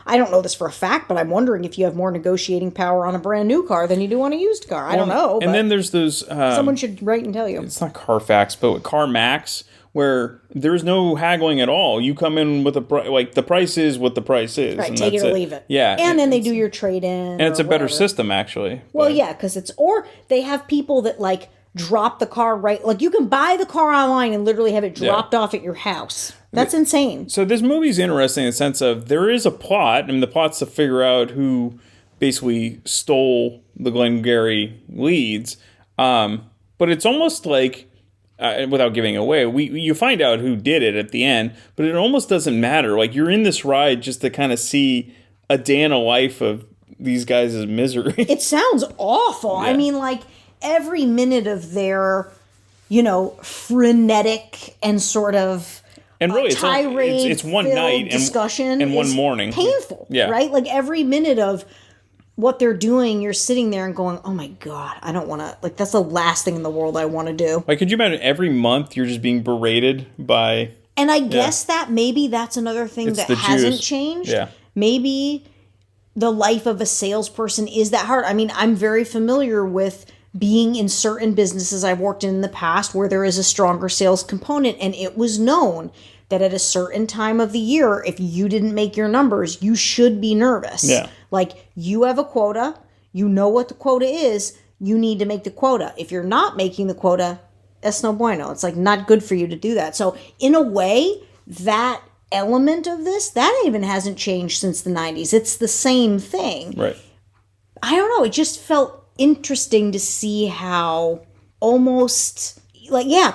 I don't know this for a fact, but I'm wondering if you have more negotiating power on a brand new car than you do on a used car. I don't know. And then there's those... someone should write and tell you. It's not Carfax, but CarMax, where there's no haggling at all. You come in with the price is what the price is. Right, and take it or leave it. Yeah. And then they do your trade-in. And it's a better system, actually. Well, yeah, because or they have people that, like, drop the car you can buy the car online and literally have it dropped off at your house. That's insane. So this movie's interesting in the sense of there is a plot, and the plot's to figure out who basically stole the Glengarry leads. But it's almost like, without giving away, you find out who did it at the end, but it almost doesn't matter. Like, you're in this ride just to kind of see a day in a life of these guys' misery. It sounds awful. Yeah. I mean, like, every minute of their, frenetic and sort of and really tirade it's one night discussion and one morning. Painful, right? Like, every minute of what they're doing, you're sitting there and going, oh my God, I don't want to, like, that's the last thing in the world I want to do. Like, could you imagine every month you're just being berated by... And I guess that maybe that's another thing that hasn't changed. Yeah. Maybe the life of a salesperson is that hard. I mean, I'm very familiar with being in certain businesses I've worked in the past where there is a stronger sales component, and it was known that at a certain time of the year, if you didn't make your numbers, you should be nervous. Yeah. Like, you have a quota, you know what the quota is, you need to make the quota. If you're not making the quota, es no bueno. It's like not good for you to do that. So in a way, that element of this, that even hasn't changed since the 90s. It's the same thing. Right. I don't know. It just felt interesting to see how almost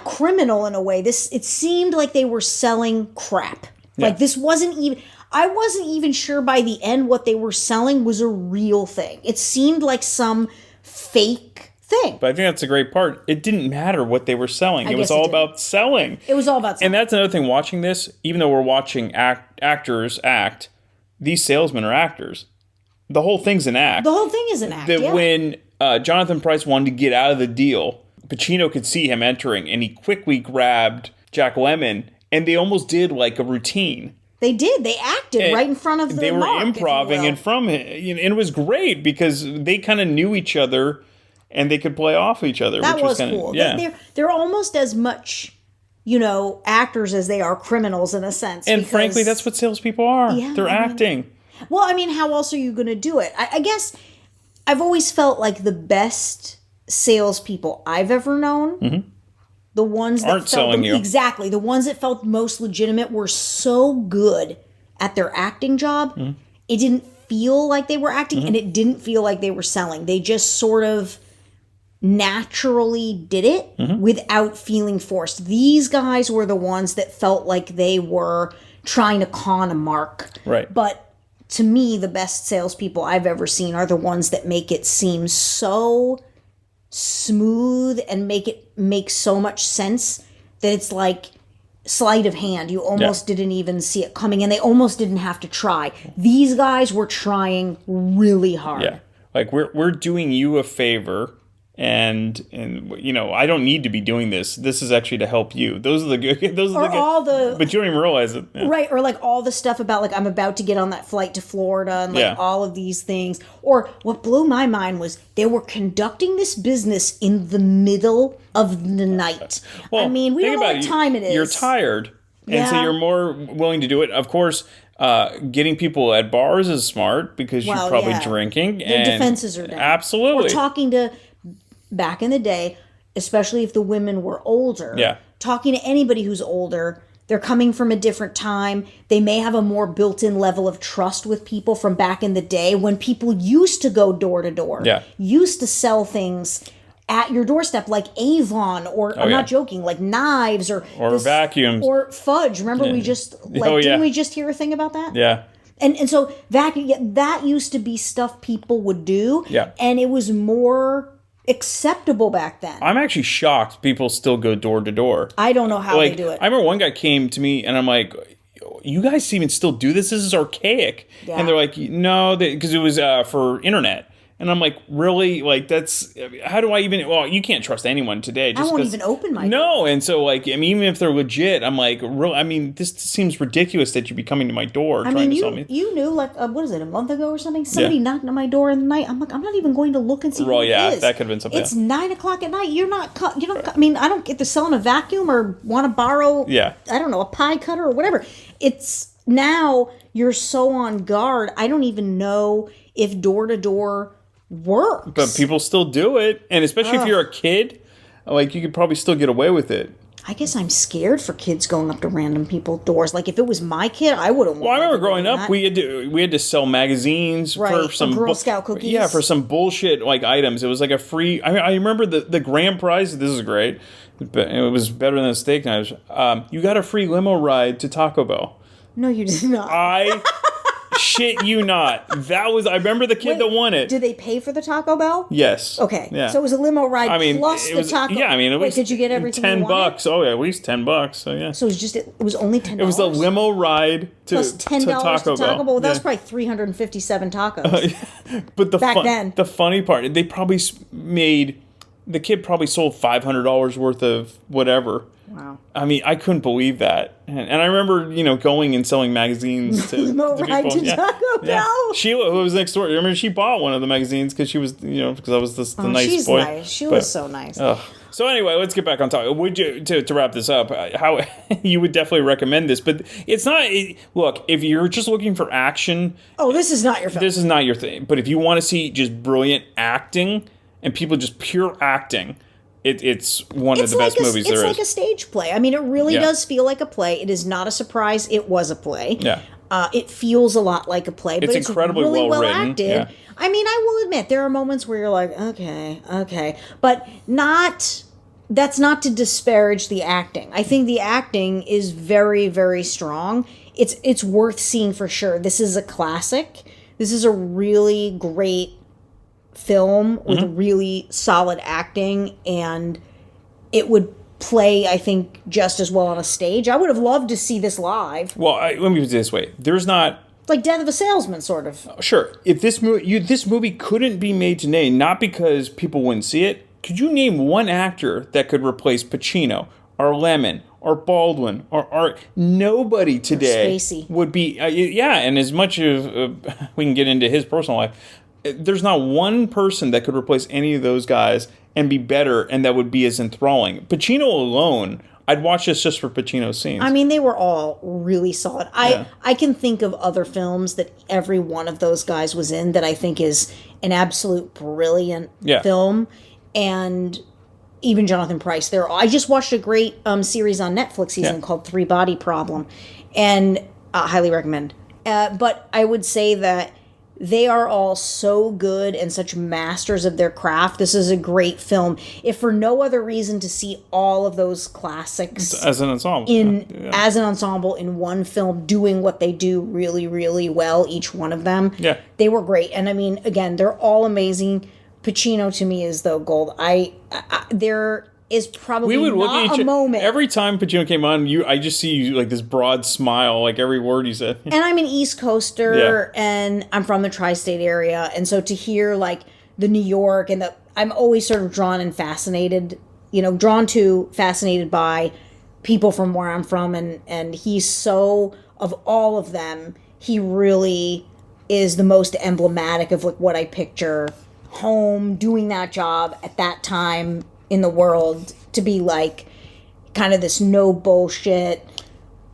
criminal in a way. It seemed like they were selling crap. Yeah. Like, this wasn't even, I wasn't even sure by the end what they were selling was a real thing. It seemed like some fake thing. But I think that's a great part. It didn't matter what they were selling. It was all about selling. It was all about selling. And that's another thing watching this, even though we're watching actors act, these salesmen are actors. The whole thing's an act. The whole thing is an act, When Jonathan Pryce wanted to get out of the deal, Pacino could see him entering, and he quickly grabbed Jack Lemmon, and they almost did like a routine. They did. They acted right in front of the They were improvising in front of him. And it was great because they kind of knew each other, and they could play off each other. That which was kinda, cool. Yeah. They're almost as much, actors as they are criminals in a sense. And frankly, that's what salespeople are. Yeah, They're acting. Well, I mean, how else are you going to do it? I guess I've always felt like the best salespeople I've ever known, the ones that aren't selling you. Exactly. The ones that felt most legitimate were so good at their acting job. It didn't feel like they were acting, and it didn't feel like they were selling. They just sort of naturally did it without feeling forced. These guys were the ones that felt like they were trying to con a mark. Right. But to me, the best salespeople I've ever seen are the ones that make it seem so smooth and make so much sense that it's like sleight of hand. You almost didn't even see it coming, and they almost didn't have to try. These guys were trying really hard. Yeah. Like, we're doing you a favor, and you know, I don't need to be doing this. This is actually to help you. Those are the good. Those are all the. But you don't even realize it, right? Or like all the stuff about like I'm about to get on that flight to Florida, and like all of these things. Or what blew my mind was they were conducting this business in the middle of the night. Well, I mean, we don't know what time it is. You're tired, and so you're more willing to do it. Of course. Getting people at bars is smart because you're probably drinking. Their defenses are down. Absolutely. Or talking to, back in the day, especially if the women were older. Yeah. Talking to anybody who's older, they're coming from a different time. They may have a more built-in level of trust with people from back in the day when people used to go door to door. Yeah. Used to sell things at your doorstep, like Avon, or I'm not joking, like knives or vacuums or fudge. Remember, we just didn't we just hear a thing about that? Yeah. And so that used to be stuff people would do. Yeah. And it was more acceptable back then. I'm actually shocked people still go door to door. I don't know how they do it. I remember one guy came to me and I'm like, you guys even still do this? This is archaic. Yeah. And they're like, no, because it was for internet. And I'm like, really? Like, that's, how do I even, well, you can't trust anyone today. I won't even open my door. And so, like, I mean, even if they're legit, I'm like, this seems ridiculous that you'd be coming to my door trying to sell me. You knew, like, what is it, a month ago or something? Somebody knocked on my door in the night. I'm like, I'm not even going to look and see who it is. That could have been something. It's 9 o'clock at night. You're not, I mean, I don't get to sell in a vacuum or want to borrow, I don't know, a pie cutter or whatever. It's, now you're so on guard. I don't even know if door to door works. But people still do it, and especially if you're a kid, like, you could probably still get away with it. I guess I'm scared for kids going up to random people's doors. Like, if it was my kid, I wouldn't. Well, I remember growing up, we had to sell magazines for some Girl Scout cookies. Yeah, for some bullshit like items. It was like a free. I remember the grand prize. This is great, but it was better than the steak knives. You got a free limo ride to Taco Bell. No, you did not. I shit you not. That was. I remember the kid that won it. Did they pay for the Taco Bell? Yes. Okay. Yeah. So it was a limo ride plus the taco. Yeah, I mean, at least did you get everything? $10. Oh, yeah, at least $10. So yeah. So it was only $10. It was a limo ride plus $10 to Taco Bell. Well, that was probably 357 tacos. But back then, the funny part, they probably made. The kid probably sold $500 worth of whatever. Wow. I mean, I couldn't believe that. And I remember, going and selling magazines to ride people. To Taco Bell. Sheila, who was next door, I remember she bought one of the magazines because she was, because I was the nice she's boy. Nice. She was so nice. So anyway, let's get back on topic. Would you, to wrap this up, how you would definitely recommend this, but it's not, look, if you're just looking for action. Oh, this is not your film. This is not your thing. But if you want to see just brilliant acting and people just pure acting, it's one of the best movies there is. It's like a stage play. I mean, it really does feel like a play. It is not a surprise. It was a play. Yeah. It feels a lot like a play, but it's incredibly really well written. acted. Yeah. I mean, I will admit there are moments where you're like, okay, but that's not to disparage the acting. I think the acting is very, very strong. It's worth seeing for sure. This is a classic. This is a really great film with really solid acting, and it would play, I think, just as well on a stage. I would have loved to see this live. Well, let me put it this way: there's not like Death of a Salesman, sort of. Sure, if this movie couldn't be made today, not because people wouldn't see it. Could you name one actor that could replace Pacino or Lemmon or Baldwin or Arkin? Nobody today would be. And as much as we can get into his personal life. There's not one person that could replace any of those guys and be better, and that would be as enthralling. Pacino alone, I'd watch this just for Pacino's scenes. I mean, they were all really solid. I can think of other films that every one of those guys was in that I think is an absolute brilliant film. And even Jonathan Pryce. I just watched a great series on Netflix season called 3 Body Problem, and highly recommend. But I would say that they are all so good and such masters of their craft. This is a great film. If for no other reason to see all of those classics as an ensemble, as an ensemble in one film, doing what they do really, really well, each one of them. Yeah, they were great. And I mean, again, they're all amazing. Pacino to me is though gold. There is probably We would look not at a moment. every time Pacino came on. I just see you like this broad smile, like every word you said. And I'm an East Coaster, and I'm from the tri-state area, and so to hear like the New York and I'm always sort of drawn and fascinated, fascinated by people from where I'm from, and he's so, of all of them, he really is the most emblematic of like what I picture home, doing that job at that time in the world, to be like kind of this no bullshit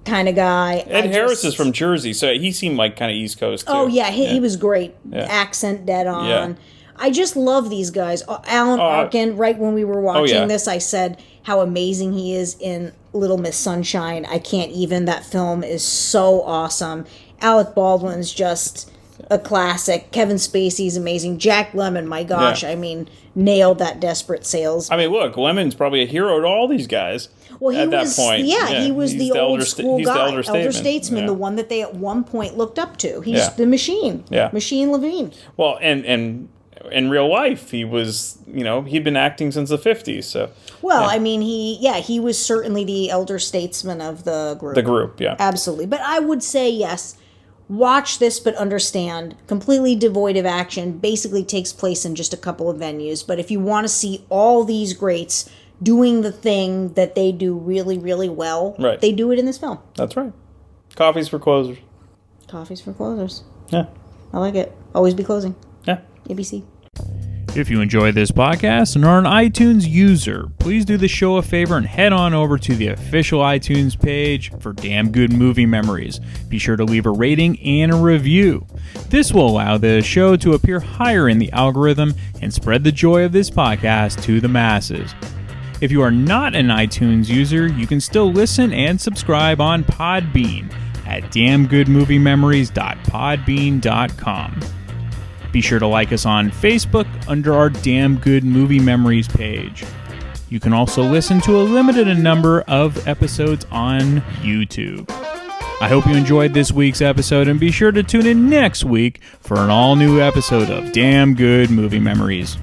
kind of guy. Ed Harris is from Jersey, so he seemed like kind of East Coast too. Oh yeah, he was great. Accent dead on. Yeah. I just love these guys. Alan Arkin, right when we were watching this, I said how amazing he is in Little Miss Sunshine. I can't even. That film is so awesome. Alec Baldwin's just a classic. Kevin Spacey's amazing. Jack Lemmon, my gosh, I mean, nailed that desperate sales. I mean, look, Lemmon's probably a hero to all these guys. Well, at that point. He was the old school he's guy, the elder statesman, the one that they at one point looked up to. He's the machine. Yeah. Machine Levine. Well, and in real life, he was, he'd been acting since the 50s, so. Well, I mean, he was certainly the elder statesman of the group. The group, yeah. Absolutely. But I would say, yes, watch this, but understand, completely devoid of action, basically takes place in just a couple of venues. But if you want to see all these greats doing the thing that they do really, really well, they do it in this film. That's right. Coffees for closers. Coffees for closers. Yeah. I like it. Always be closing. Yeah. ABC. If you enjoy this podcast and are an iTunes user, please do the show a favor and head on over to the official iTunes page for Damn Good Movie Memories. Be sure to leave a rating and a review. This will allow the show to appear higher in the algorithm and spread the joy of this podcast to the masses. If you are not an iTunes user, you can still listen and subscribe on Podbean at damngoodmoviememories.podbean.com. Be sure to like us on Facebook under our Damn Good Movie Memories page. You can also listen to a limited number of episodes on YouTube. I hope you enjoyed this week's episode, and be sure to tune in next week for an all-new episode of Damn Good Movie Memories.